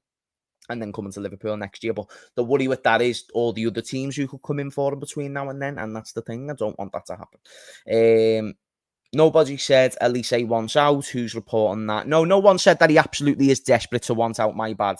and then coming to Liverpool next year. But the worry with that is all the other teams who could come in for him between now and then, and that's the thing. I don't want that to happen. Nobody said Elise wants out. Who's reporting that? No one said that he absolutely is desperate to want out. My bad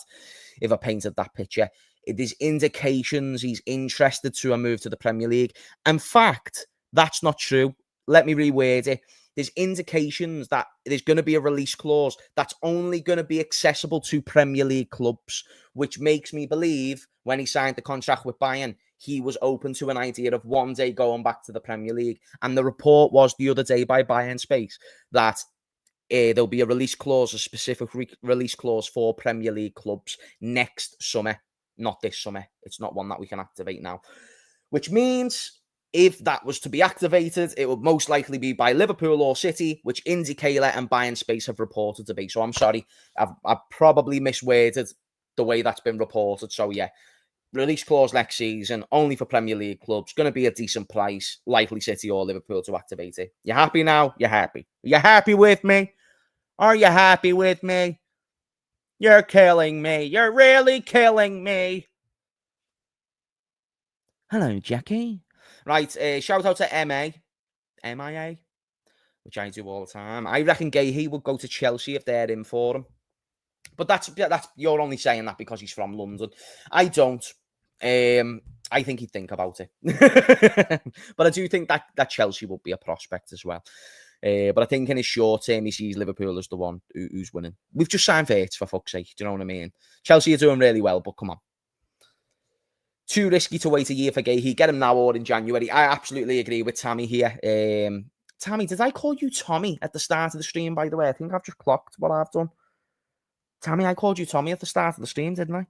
if I painted that picture. There's indications he's interested to a move to the Premier League. In fact, that's not true. Let me reword it. There's indications that there's going to be a release clause that's only going to be accessible to Premier League clubs, which makes me believe when he signed the contract with Bayern, he was open to an idea of one day going back to the Premier League. And the report was the other day by Bayern Space that there'll be a release clause, a specific release clause for Premier League clubs next summer, not this summer. It's not one that we can activate now, which means if that was to be activated, it would most likely be by Liverpool or City, which Indicator and Bayern Space have reported to be. So I'm sorry, I've probably misworded the way that's been reported. So yeah, release clause next season, only for Premier League clubs, going to be a decent price, likely City or Liverpool to activate it. You happy now? You're happy. You happy with me? Are you happy with me? You're killing me. You're really killing me. Hello, Jackie. Right, shout out to MIA, which I do all the time. I reckon Guehi would go to Chelsea if they're in for him. But that's you're only saying that because he's from London. I don't. I think he'd think about it. But I do think that Chelsea would be a prospect as well. But I think in his short term, he sees Liverpool as the one who's winning. We've just signed Verts, for fuck's sake. Do you know what I mean? Chelsea are doing really well, but come on. Too risky to wait a year for Guehi. Get him now or in January. I absolutely agree with Tammy here. Tammy, did I call you Tommy at the start of the stream, by the way? I think I've just clocked what I've done. Tammy, I called you Tommy at the start of the stream, didn't I?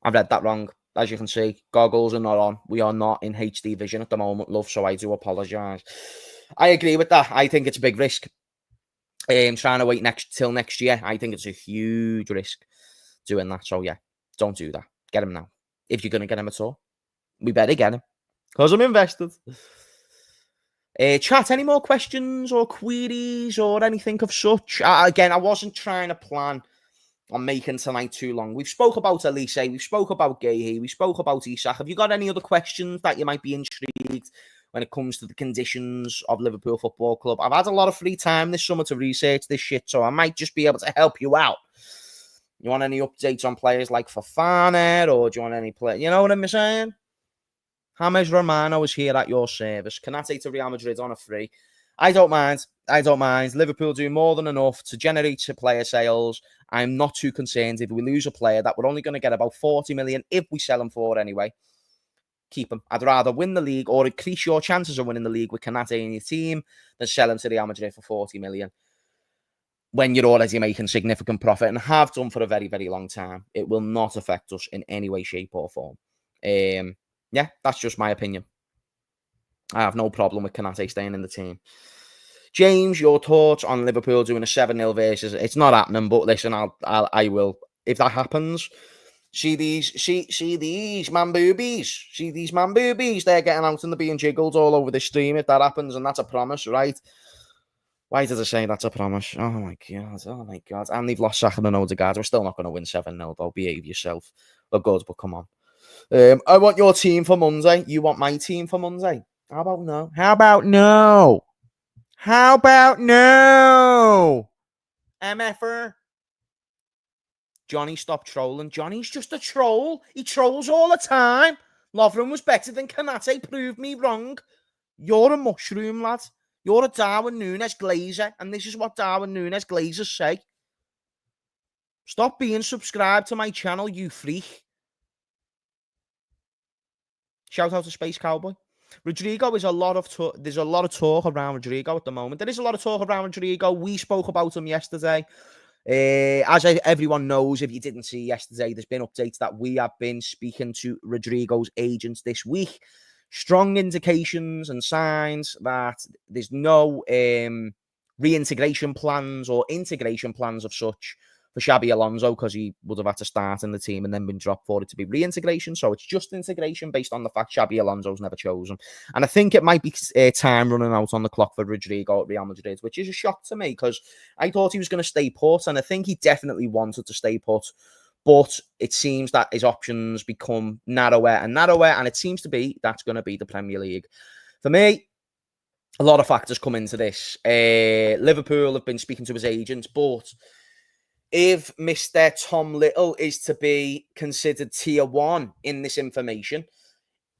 I've read that wrong. As you can see, goggles are not on. We are not in HD vision at the moment, love, so I do apologise. I agree with that. I think it's a big risk. Trying to wait till next year, I think it's a huge risk doing that. So yeah, don't do that. Get him now. If you're going to get him at all, we better get him because I'm invested. Chat, any more questions or queries or anything of such? Again, I wasn't trying to plan on making tonight too long. We've spoke about Elise, we've spoke about Guehi, we spoke about Isak. Have you got any other questions that you might be intrigued when it comes to the conditions of Liverpool Football Club? I've had a lot of free time this summer to research this shit, so I might just be able to help you out. You want any updates on players like Fofana, or do you want any play? You know what I'm saying? James Romano is here at your service. Canate to Real Madrid on a free. I don't mind. Liverpool do more than enough to generate player sales. I'm not too concerned if we lose a player that we're only going to get about 40 million if we sell him for anyway. Keep him. I'd rather win the league or increase your chances of winning the league with Canate in your team than sell him to Real Madrid for 40 million. When you're already making significant profit and have done for a very, very long time. It will not affect us in any way, shape or form. Yeah, that's just my opinion. I have no problem with Canate staying in the team. James, your thoughts on Liverpool doing a 7-0 versus? It's not happening, but listen, I will. If that happens, see these man boobies. See these man boobies. They're getting out and they're being jiggled all over the stream. If that happens, and that's a promise, right? Why did I say that's a promise? Oh my god. And they've lost Saka and Odegaard. We're still not going to win 7-0, though. Behave yourself. We're good, but come on. I want your team for Monday. You want my team for Monday? How about no? MFR. Johnny, stop trolling. Johnny's just a troll. He trolls all the time. Lovren was better than Canate. Prove me wrong. You're a mushroom, lad. You're a Darwin Núñez Glazer, and this is what Darwin Núñez Glazers say. Stop being subscribed to my channel, you freak. Shout out to Space Cowboy. Rodrigo is a lot of there's a lot of talk around Rodrigo at the moment. There is a lot of talk around Rodrigo. We spoke about him yesterday. As everyone knows, if you didn't see yesterday, there's been updates that we have been speaking to Rodrigo's agents this week. Strong indications and signs that there's no reintegration plans or integration plans of such for Xabi Alonso, because he would have had to start in the team and then been dropped for it to be reintegration. So it's just integration based on the fact Xabi Alonso's never chosen. And I think it might be time running out on the clock for Rodrigo at Real Madrid, which is a shock to me because I thought he was going to stay put, and I think he definitely wanted to stay put. But it seems that his options become narrower and narrower, and it seems to be that's going to be the Premier League. For me, a lot of factors come into this. Liverpool have been speaking to his agents, but if Mr. Tom Little is to be considered tier one in this information,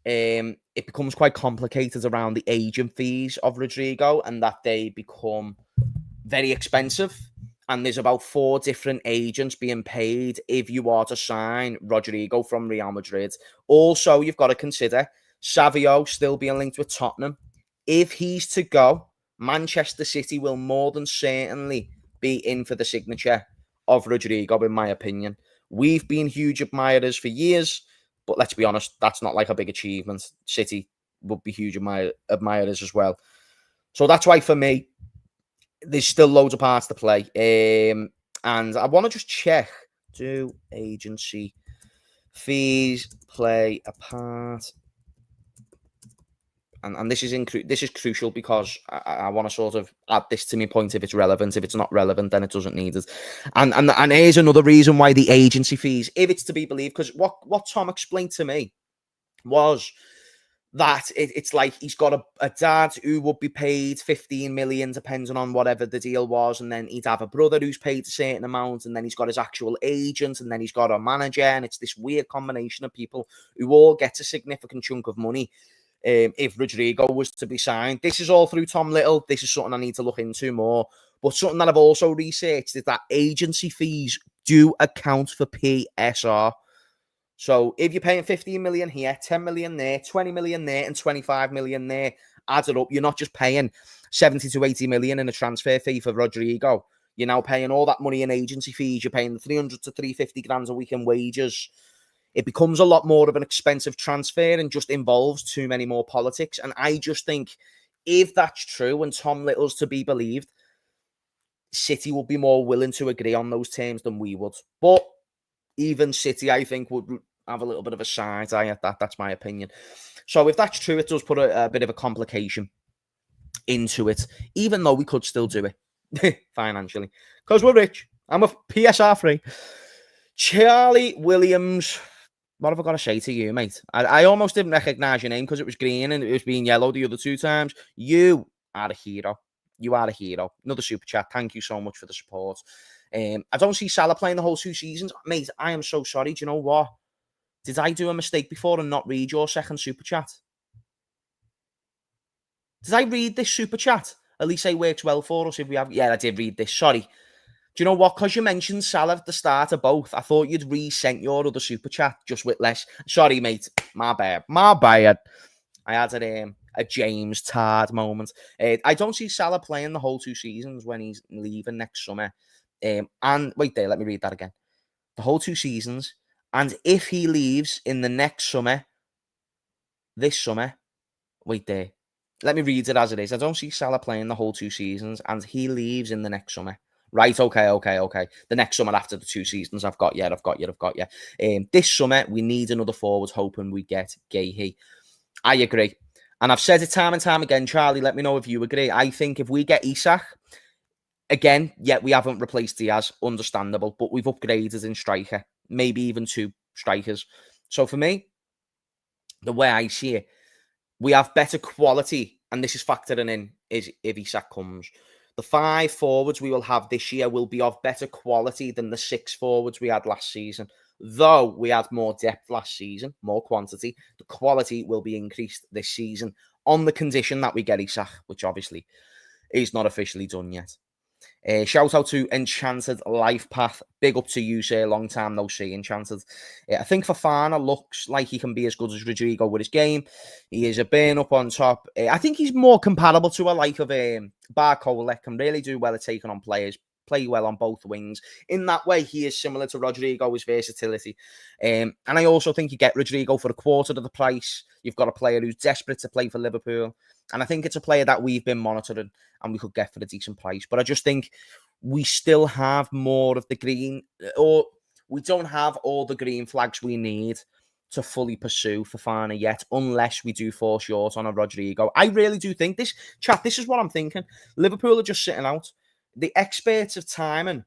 it becomes quite complicated around the agent fees of Rodrigo, and that they become very expensive. And there's about 4 different agents being paid if you are to sign Rodrigo from Real Madrid. Also, you've got to consider Savio still being linked with Tottenham. If he's to go, Manchester City will more than certainly be in for the signature of Rodrigo, in my opinion. We've been huge admirers for years, but let's be honest, that's not like a big achievement. City would be huge admirers as well. So that's why, for me, there's still loads of parts to play. And I want to just check, do agency fees play a part? And this is crucial because I want to sort of add this to my point if it's relevant. If it's not relevant, then it doesn't need it. And here's another reason why the agency fees, if it's to be believed, because what Tom explained to me was that it's like he's got a dad who would be paid 15 million, depending on whatever the deal was, and then he'd have a brother who's paid a certain amount, and then he's got his actual agent, and then he's got a manager, and it's this weird combination of people who all get a significant chunk of money. If Rodrigo was to be signed, this is all through Tom Little. This is something I need to look into more. But something that I've also researched is that agency fees do account for PSR. So if you're paying 15 million here, 10 million there, 20 million there, and 25 million there, add it up, you're not just paying 70 to 80 million in a transfer fee for Rodrigo. You're now paying all that money in agency fees. You're paying 300 to 350 grand a week in wages. It becomes a lot more of an expensive transfer and just involves too many more politics. And I just think if that's true and Tom Little's to be believed, City will be more willing to agree on those terms than we would. But even City, I think, would have a little bit of a side eye at that. That's my opinion. So if that's true, it does put a bit of a complication into it, even though we could still do it financially because we're rich. I'm a PSR free. Charlie Williams. What have I got to say to you, mate? I almost didn't recognise your name because it was green and it was being yellow the other 2 times. You are a hero. You are a hero. Another super chat. Thank you so much for the support. I don't see Salah playing the whole 2 seasons. Mate, I am so sorry. Do you know what? Did I do a mistake before and not read your second super chat? Did I read this super chat? Elise works well for us if we have... Yeah, I did read this. Sorry. Do you know what? Because you mentioned Salah at the start of both, I thought you'd resent your other super chat just with less. Sorry, mate. My bad. My bad. I had a James Tard moment. I don't see Salah playing the whole 2 seasons when he's leaving next summer. And wait there, let me read that again. The whole 2 seasons. And if he leaves in the next summer, this summer, wait there. Let me read it as it is. I don't see Salah playing the whole 2 seasons, and he leaves in the next summer. Right, okay. The next summer after the 2 seasons, I've got you. This summer, we need another forward, hoping we get Guehi. I agree. And I've said it time and time again, Charlie, let me know if you agree. I think if we get Isak, again, yet we haven't replaced Diaz, understandable, but we've upgraded in striker, maybe even 2 strikers. So for me, the way I see it, we have better quality, and this is factoring in is if Isak comes. The 5 forwards we will have this year will be of better quality than the 6 forwards we had last season. Though we had more depth last season, more quantity, the quality will be increased this season on the condition that we get Isak, which obviously is not officially done yet. Shout out to Enchanted Life Path. Big up to you, sir. Long time no see, Enchanted. I think Fofana looks like he can be as good as Rodrigo with his game. He is a burn up on top. I think he's more comparable to a like of Barcola. Can really do well at taking on players. Play well on both wings. In that way, he is similar to Rodrigo's versatility. And I also think you get Rodrigo for a quarter of the price. You've got a player who's desperate to play for Liverpool. And I think it's a player that we've been monitoring and we could get for a decent price. But I just think we still have more of the green, or we don't have all the green flags we need to fully pursue Fofana yet, unless we do fall short on a Rodrigo. I really do think this, chat, this is what I'm thinking. Liverpool are just sitting out. The experts of timing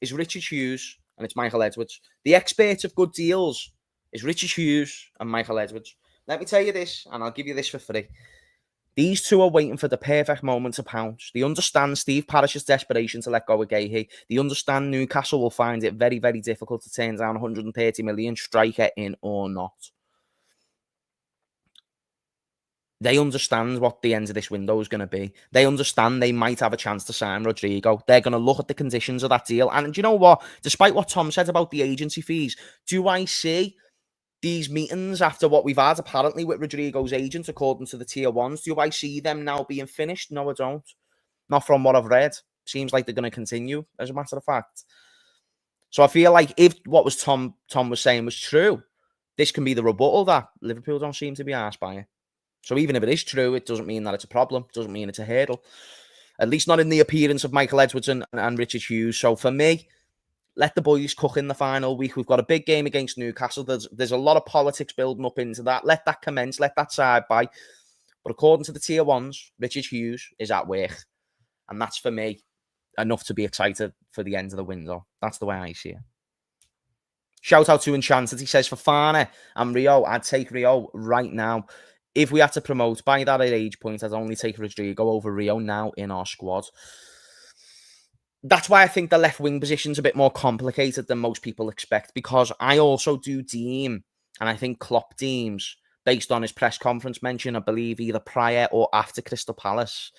is Richard Hughes and it's Michael Edwards. The expert of good deals is Richard Hughes and Michael Edwards. Let me tell you this, and I'll give you this for free. These two are waiting for the perfect moment to pounce. They understand Steve Parish's desperation to let go of Guehi. They understand Newcastle will find it very, very difficult to turn down 130 million striker in or not. They understand what the end of this window is going to be. They understand they might have a chance to sign Rodrigo. They're going to look at the conditions of that deal. And do you know what? Despite what Tom said about the agency fees, do I see these meetings after what we've had apparently with Rodrigo's agent, according to the tier ones, do I see them now being finished? No, I don't. Not from what I've read. Seems like they're going to continue, as a matter of fact. So I feel like if what was Tom was saying was true, this can be the rebuttal that Liverpool don't seem to be asked by it. So even if it is true, it doesn't mean that it's a problem. It doesn't mean it's a hurdle. At least not in the appearance of Michael Edwards and Richard Hughes. So for me, let the boys cook in the final week. We've got a big game against Newcastle. There's a lot of politics building up into that. Let that commence. Let that side by. But according to the tier ones, Richard Hughes is at work. And that's, for me, enough to be excited for the end of the window. That's the way I see it. Shout out to Enchanted. He says, Fofana and Rio, I'd take Rio right now. If we had to promote by that age point, I'd only take Rodrigo over Rio now in our squad. That's why I think the left wing position's a bit more complicated than most people expect, because I also do deem, and I think Klopp deems, based on his press conference mention, I believe either prior or after Crystal Palace,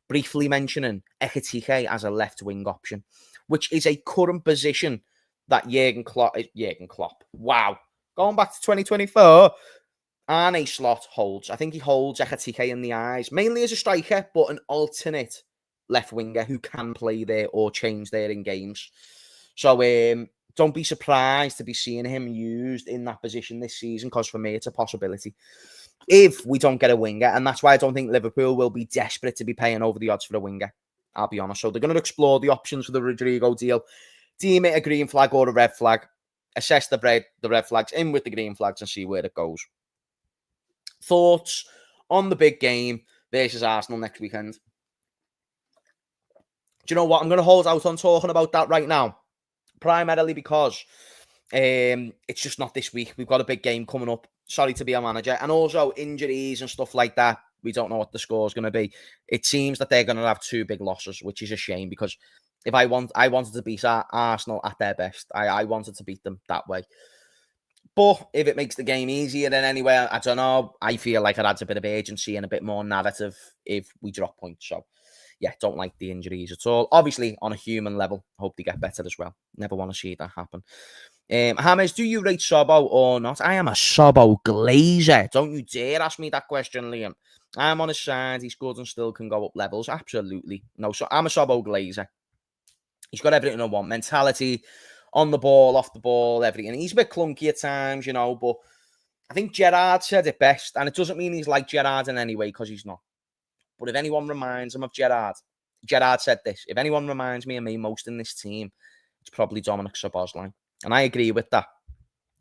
briefly mentioning Ekitike as a left wing option, which is a current position that Jurgen Klopp, wow, going back to 2024, Arne Slot holds. I think he holds Ekitike in the eyes, mainly as a striker, but an alternate left winger who can play there or change there in games. So don't be surprised to be seeing him used in that position this season, because for me, it's a possibility. If we don't get a winger, and that's why I don't think Liverpool will be desperate to be paying over the odds for a winger, I'll be honest. So they're going to explore the options for the Rodrigo deal, deem it a green flag or a red flag, assess the red flags in with the green flags and see where it goes. Thoughts on the big game versus Arsenal next weekend? Do you know what? I'm going to hold out on talking about that right now, primarily because it's just not this week. We've got a big game coming up. Sorry to be a manager. And also injuries and stuff like that. We don't know what the score is going to be. It seems that they're going to have two big losses, which is a shame, because if I wanted to beat Arsenal at their best. I wanted to beat them that way. But if it makes the game easier than anywhere, I don't know. I feel like it adds a bit of agency and a bit more narrative if we drop points. So, yeah, don't like the injuries at all. Obviously, on a human level, hope they get better as well. Never want to see that happen. James, do you rate Sobbo or not? I am a Sobbo glazer. Don't you dare ask me that question, Liam. I'm on his side. He's good and still can go up levels. Absolutely. No, so I'm a Sobbo glazer. He's got everything I want. Mentality, on the ball, off the ball, everything. He's a bit clunky at times, you know, but I think Gerrard said it best. And it doesn't mean he's like Gerrard in any way, because he's not. But if anyone reminds him of Gerrard said this: if anyone reminds me of me most in this team, it's probably Dominic Szoboszlai. And I agree with that.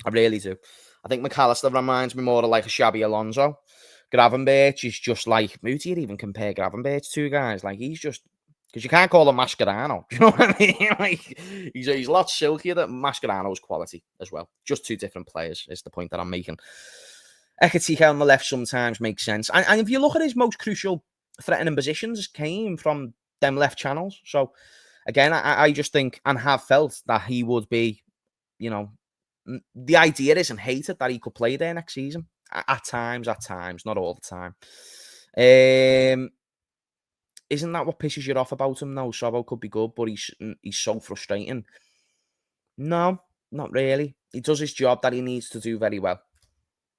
I really do. I think McAllister reminds me more of like a Xabi Alonso. Gravenberch is just like, who do you even compare Gravenberch to, guys? Like, he's just, because you can't call him Mascherano. You know what I mean? Like, he's a lot silkier than Mascherano's quality as well. Just two different players is the point that I'm making. Ekitike on the left sometimes makes sense. And if you look at his most crucial threatening positions, came from them left channels. So, again, I just think and have felt that he would be, you know, the idea isn't hated that he could play there next season. At times, not all the time. isn't that what pisses you off about him? No, Sobbo could be good, but he's so frustrating. No, not really. He does his job that he needs to do very well.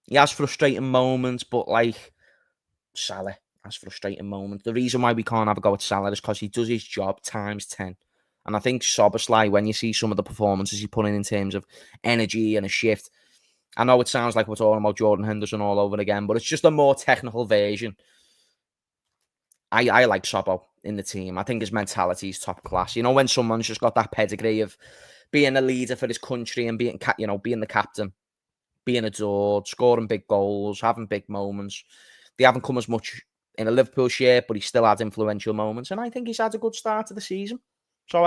He has frustrating moments, but like Salah has frustrating moments. The reason why we can't have a go at Salah is because he does his job times 10. And I think Szoboszlai, when you see some of the performances he put in terms of energy and a shift, I know it sounds like we're talking about Jordan Henderson all over again, but it's just a more technical version. I like Sobbo in the team. I think his mentality is top class. You know, when someone's just got that pedigree of being a leader for his country and being the captain, being adored, scoring big goals, having big moments. They haven't come as much in a Liverpool shirt, but he still had influential moments. And I think he's had a good start to the season. So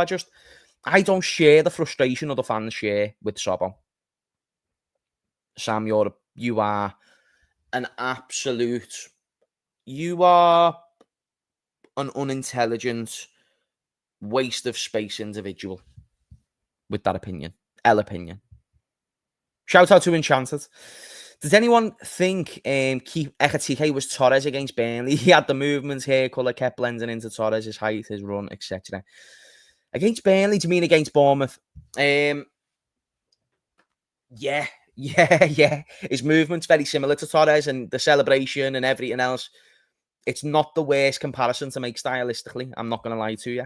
I don't share the frustration other fans share with Sobbo. Sam, you are an absolute, you are an unintelligent waste of space individual with that opinion. Opinion. Shout out to Enchanted. Does anyone think Keith Ekatike was Torres against Burnley? He had the movements, hair colour, kept blending into Torres, his height, his run, etc. Against Burnley, do you mean against Bournemouth? Yeah. His movement's very similar to Torres and the celebration and everything else. It's not the worst comparison to make stylistically. I'm not going to lie to you.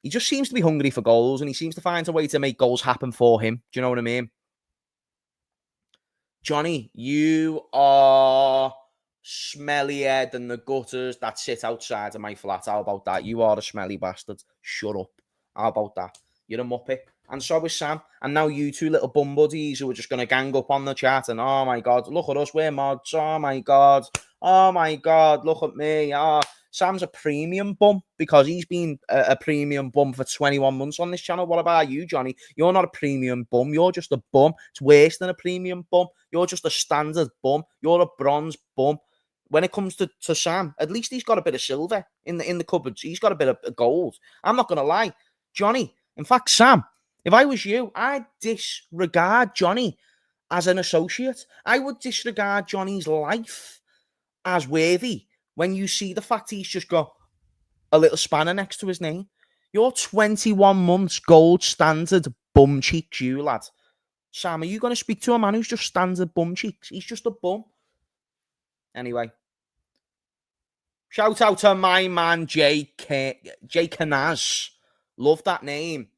He just seems to be hungry for goals and he seems to find a way to make goals happen for him. Do you know what I mean? Johnny, you are smellier than the gutters that sit outside of my flat. How about that? You are a smelly bastard. Shut up. How about that? You're a muppet. And so is Sam. And now you two little bum buddies who are just going to gang up on the chat. And oh my God, look at us. We're mods. Oh my God. Oh my God. Look at me. Oh, Sam's a premium bum because he's been a premium bum for 21 months on this channel. What about you, Johnny? You're not a premium bum. You're just a bum. It's worse than a premium bum. You're just a standard bum. You're a bronze bum. When it comes to Sam, at least he's got a bit of silver in the cupboards. He's got a bit of gold. I'm not going to lie. Johnny, in fact, Sam, if I was you, I'd disregard Johnny as an associate. I would disregard Johnny's life as worthy when you see the fact he's just got a little spanner next to his name. You're 21 months gold standard bum cheeks, you lad. Sam, are you going to speak to a man who's just standard bum cheeks? He's just a bum. Anyway. Shout out to my man, Jay Canaz. Love that name.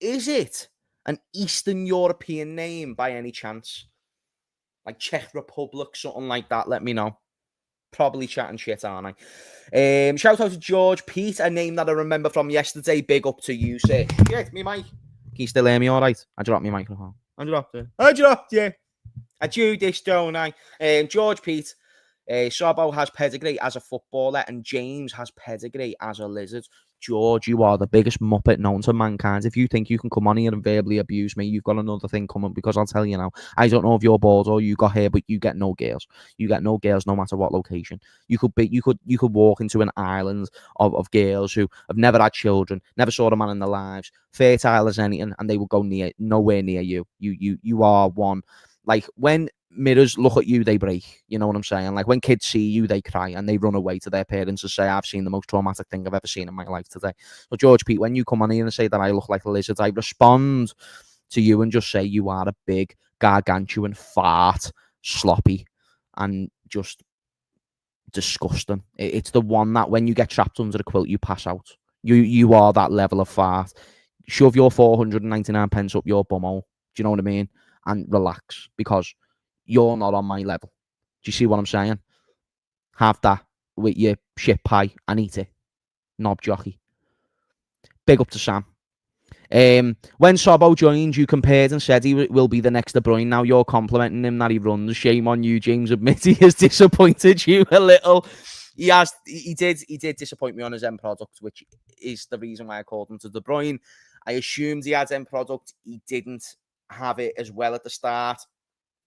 Is it an Eastern European name by any chance? Like Czech Republic, something like that, let me know. Probably chatting shit, aren't I? Shout out to George Pete, a name that I remember from yesterday. Big up to you, sir. Shit, me mic. Can you still hear me all right? I dropped my microphone. I dropped it. I do this, don't I? George Pete. Sobbo has pedigree as a footballer and James has pedigree as a lizard. George, you are the biggest muppet known to mankind. If you think you can come on here and verbally abuse me, you've got another thing coming because I'll tell you now, I don't know if you're bored or you got here, but you get no girls. You get no girls no matter what location. You could walk into an island of girls who have never had children, never saw a man in their lives, fertile as anything, and they will go nowhere near you. You are one. Like when mirrors look at you, they break. You know what I'm saying? Like when kids see you, they cry and they run away to their parents and say, I've seen the most traumatic thing I've ever seen in my life today. So George Pete, when you come on here and say that I look like a lizard, I respond to you and just say you are a big gargantuan fart, sloppy and just disgusting. It's the one that when you get trapped under a quilt, you pass out. You are that level of fart. Shove your 499 pence up your bumhole. Do you know what I mean? And relax because you're not on my level. Do you see what I'm saying? Have that with your shit pie and eat it. Knob jockey. Big up to Sam. When Sobbo joined, you compared and said he will be the next De Bruyne. Now you're complimenting him that he runs. Shame on you, James. Admit he has disappointed you a little. He did disappoint me on his end product, which is the reason why I called him to De Bruyne. I assumed he had end product. He didn't have it as well at the start.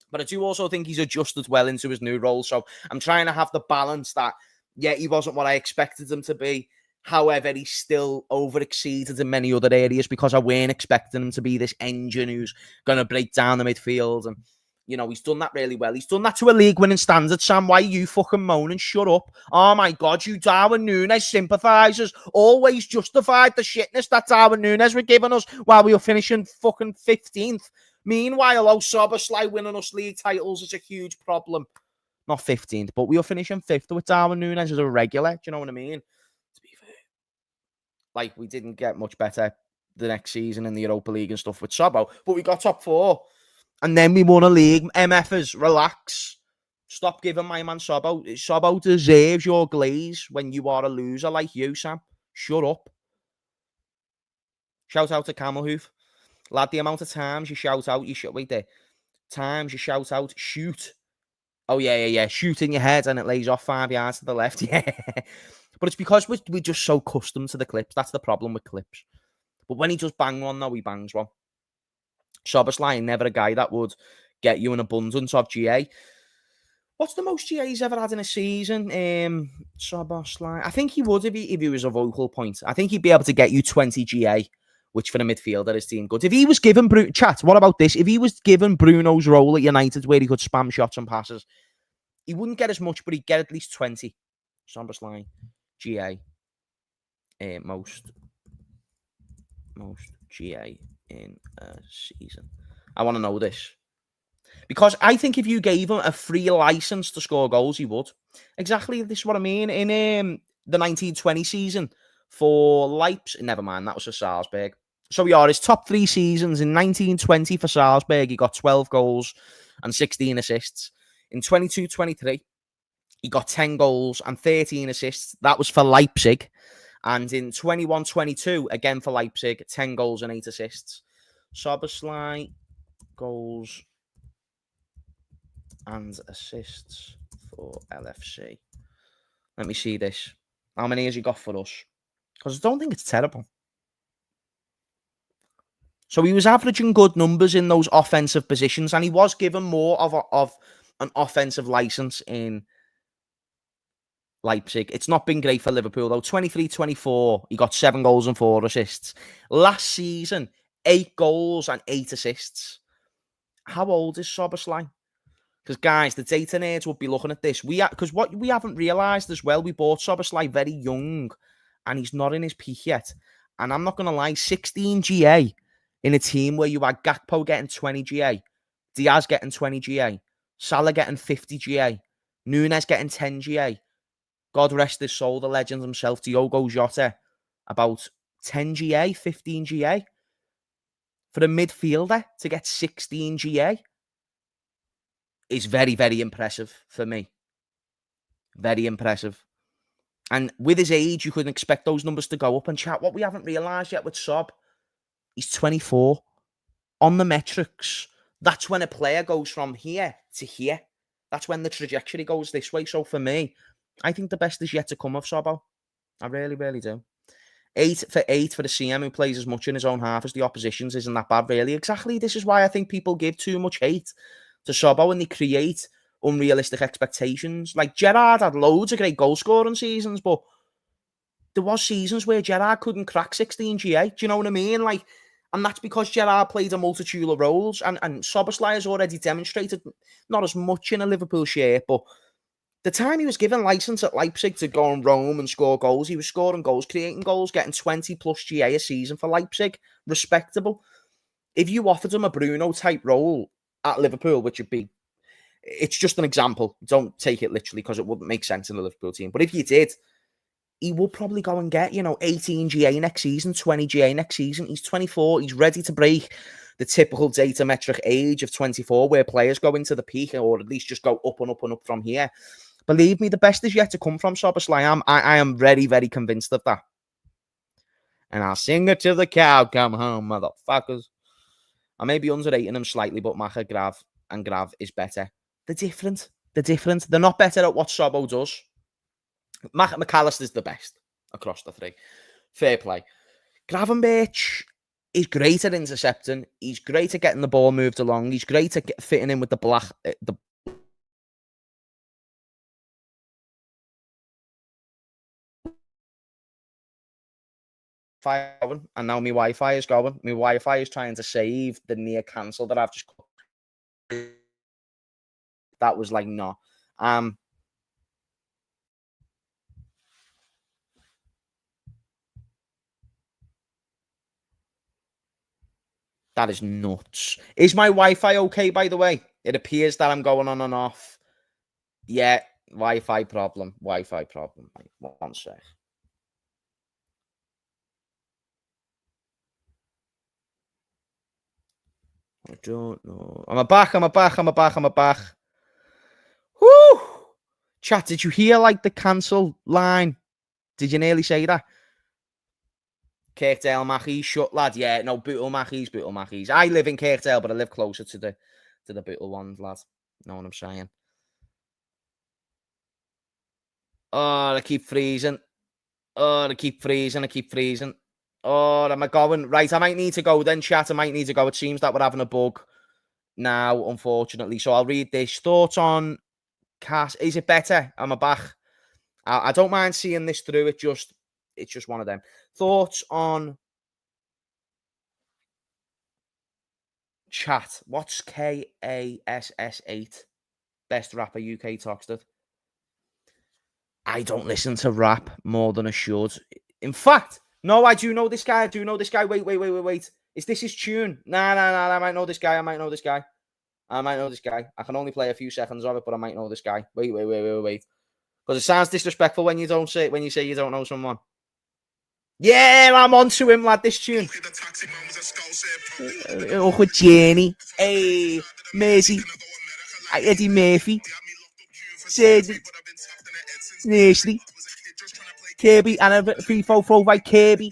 But I do also think he's adjusted well into his new role. So I'm trying to have the balance that, yeah, he wasn't what I expected him to be. However, he still over-exceeded in many other areas because I weren't expecting him to be this engine who's going to break down the midfield. And You know, he's done that really well. He's done that to a league-winning standard, Sam. Why are you fucking moaning? Shut up. Oh, my God, you Darwin Núñez sympathisers always justified the shitness that Darwin Núñez were giving us while we were finishing fucking 15th. Meanwhile, Szoboszlai winning us league titles is a huge problem. Not 15th, but we were finishing 5th with Darwin Núñez as a regular. Do you know what I mean? To be fair. Like, we didn't get much better the next season in the Europa League and stuff with Sobo, but we got top 4. And then we won a league. MFers, relax. Stop giving my man Sobo. Sobo deserves your glaze when you are a loser like you, Sam. Shut up. Shout out to Camelhoof. Lad, the amount of times you shout out, wait there. Times you shout out, shoot. Oh, yeah. Shoot in your head and it lays off 5 yards to the left. Yeah. But it's because we're just so accustomed to the clips. That's the problem with clips. But when he does bang one, though, he bangs one. Szoboszlai, never a guy that would get you an abundance of GA. What's the most GA he's ever had in a season? Szoboszlai. I think he would if he was a vocal point. I think he'd be able to get you 20 GA, which for a midfielder is team good. If he was given chat, what about this? If he was given Bruno's role at United where he could spam shots and passes, he wouldn't get as much, but he'd get at least 20. Szoboszlai, GA, most GA in a season. I want to know this. Because I think if you gave him a free license to score goals, he would. Exactly, this is what I mean. In the 1920 season for Leipzig, never mind, that was for Salzburg. So his top 3 seasons in 1920 for Salzburg, he got 12 goals and 16 assists. In 22-23, he got 10 goals and 13 assists. That was for Leipzig. And in 21-22, again for Leipzig, 10 goals and 8 assists. Szoboszlai, goals and assists for LFC. Let me see this. How many has he got for us? Because I don't think it's terrible. So he was averaging good numbers in those offensive positions, and he was given more of an offensive license in Leipzig. It's not been great for Liverpool, though. 23-24, he got 7 goals and 4 assists. Last season, 8 goals and 8 assists. How old is Szoboszlai? Because, guys, the data nerds will be looking at this. Because what we haven't realised as well, we bought Szoboszlai very young, and he's not in his peak yet. And I'm not going to lie, 16 GA in a team where you had Gakpo getting 20 GA, Diaz getting 20 GA, Salah getting 50 GA, Núñez getting 10 GA. God rest his soul, the legend himself, Diogo Jota, about 10 GA, 15 GA. For a midfielder to get 16 GA is very, very impressive for me. Very impressive. And with his age, you couldn't expect those numbers to go up. And chat, what we haven't realised yet with Sob, he's 24. On the metrics, that's when a player goes from here to here. That's when the trajectory goes this way. So for me, I think the best is yet to come of Sobo. I really, really do. 8 for the CM who plays as much in his own half as the opposition's isn't that bad, really. Exactly. This is why I think people give too much hate to Sobo and they create unrealistic expectations. Like, Gerrard had loads of great goal-scoring seasons, but there was seasons where Gerrard couldn't crack 16 GA. Do you know what I mean? Like, and that's because Gerrard played a multitude of roles, and Szoboszlai has already demonstrated not as much in a Liverpool shirt, but the time he was given license at Leipzig to go and roam and score goals, he was scoring goals, creating goals, getting 20 plus GA a season for Leipzig. Respectable. If you offered him a Bruno-type role at Liverpool, which would be, it's just an example. Don't take it literally because it wouldn't make sense in the Liverpool team. But if you did, he will probably go and get, 18 GA next season, 20 GA next season. He's 24. He's ready to break the typical data metric age of 24 where players go into the peak or at least just go up and up and up from here. Believe me, the best is yet to come from Szoboszlai. I am very, very convinced of that. And I'll sing it till the cow come home, motherfuckers. I may be underrating him slightly, but Macha, Grav is better. They're different. They're not better at what Sobo does. McAllister's the best across the 3. Fair play. Gravenberch is great at intercepting. He's great at getting the ball moved along. He's great at fitting in with the going, and now my Wi-Fi is going. My Wi-Fi is trying to save the near cancel that I've just got. That was like, no. That is nuts. Is my Wi-Fi okay, by the way? It appears that I'm going on and off. Yeah, Wi-Fi problem. Wi-Fi problem. Wait, one sec. I don't know. I'm back. Whoo! Chat, did you hear like the cancel line? Did you nearly say that? Kirkdale Machies shut, lad. Yeah, no, Bootle Machies. I live in Kirkdale, but I live closer to the Bootle ones, lad. Know what I'm saying? Oh, I keep freezing. I keep freezing. Oh, am I going? Right, I might need to go then, chat. I might need to go. It seems that we're having a bug now, unfortunately. So I'll read this. Thoughts on Cass? Is it better? Am I back? I don't mind seeing this through. It's just one of them. Thoughts on chat? What's KASS8? Best rapper UK Toxted. I don't listen to rap more than I should. In fact, no, I do know this guy. Wait. Is this his tune? Nah. I might know this guy. I can only play a few seconds of it, but I might know this guy. Wait. Because it sounds disrespectful when you say you don't know someone. Yeah, I'm onto him, lad. This tune. Oh, Jenny. Hey, Maisie. Eddie Murphy. Sadie. Nasty. Kirby. And a free throw by Kirby.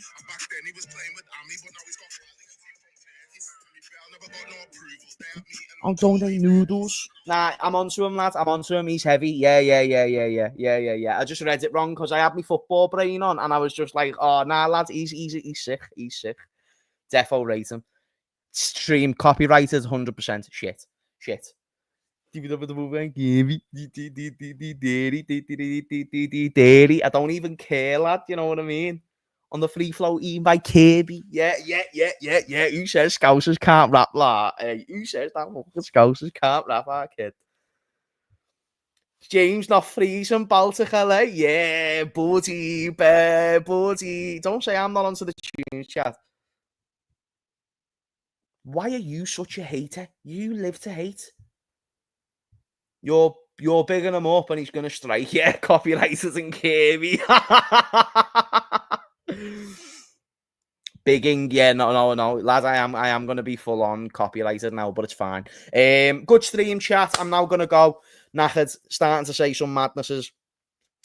I'm don't eat noodles. Nah, I'm onto him, lad. He's heavy. Yeah. I just read it wrong because I had my football brain on and I was just like, oh, nah, lad, he's sick. Defo rate him. Stream copyrighted 100%. Shit. I don't even care, lad. You know what I mean? On the free flow, eaten by Kirby. Yeah. Who says Scousers can't rap, lad? Hey, who says that fucking Scousers can't rap, our kid? James not freezing Balticale. Yeah, buddy. Don't say I'm not onto the tunes, chat. Why are you such a hater? You live to hate. You're bigging him up and he's going to strike. Yeah, copywriters and Kirby. Bigging, yeah, no, lad, I am going to be full on copyrighted now, but it's fine. Good stream, chat. I'm now going to go. Knackered, starting to say some madnesses.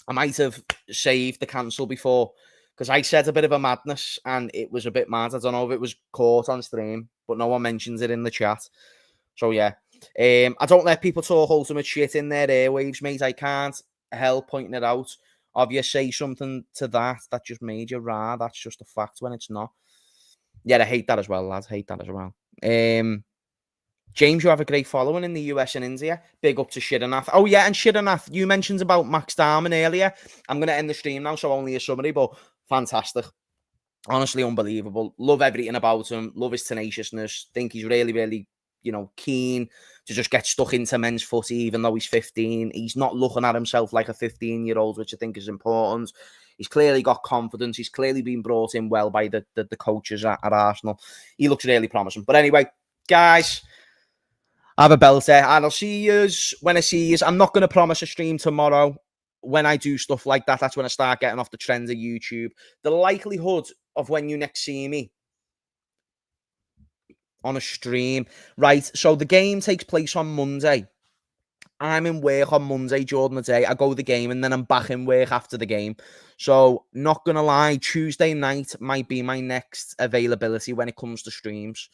I might have saved the cancel before because I said a bit of a madness and it was a bit mad. I don't know if it was caught on stream, but no one mentions it in the chat. So yeah, I don't let people talk ultimate shit in their airwaves, mate. I can't help pointing it out. If you say something to that just made you rah, that's just a fact when it's not. Yeah, I hate that as well, lads. James, you have a great following in the US and India. Big up to Shiranath. Oh, yeah, and Shiranath, you mentioned about Max Darman earlier. I'm going to end the stream now, so only a summary, but fantastic. Honestly, unbelievable. Love everything about him. Love his tenaciousness. Think he's really, really, keen to just get stuck into men's footy, even though he's 15. He's not looking at himself like a 15-year-old, which I think is important. He's clearly got confidence. He's clearly been brought in well by the coaches at Arsenal. He looks really promising. But anyway, guys, have a belter, and I'll see you when I see you. I'm not going to promise a stream tomorrow. When I do stuff like that, that's when I start getting off the trends of YouTube. The likelihood of when you next see me on a stream, right? So the game takes place on Monday. I'm in work on Monday during the day. I go to the game and then I'm back in work after the game. So not going to lie, Tuesday night might be my next availability when it comes to streams.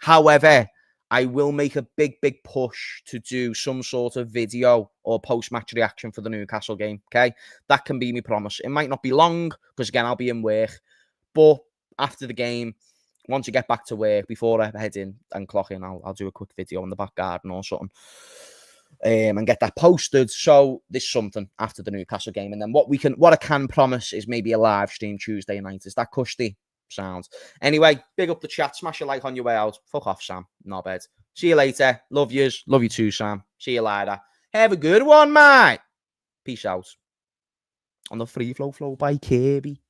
However, I will make a big push to do some sort of video or post-match reaction for the Newcastle game, okay? That can be my promise. It might not be long, because again, I'll be in work. But after the game, once I get back to work, before I head in and clock in, I'll do a quick video in the back garden or something. And get that posted. So there's something after the Newcastle game. And then what I can promise is maybe a live stream Tuesday night. Is that cushy? Sounds. Anyway, big up the chat. Smash a like on your way out. Fuck off, Sam. Not bad. See you later. Love yous. Love you too, Sam. See you later. Have a good one, mate. Peace out. On the Free Flow by Kirby.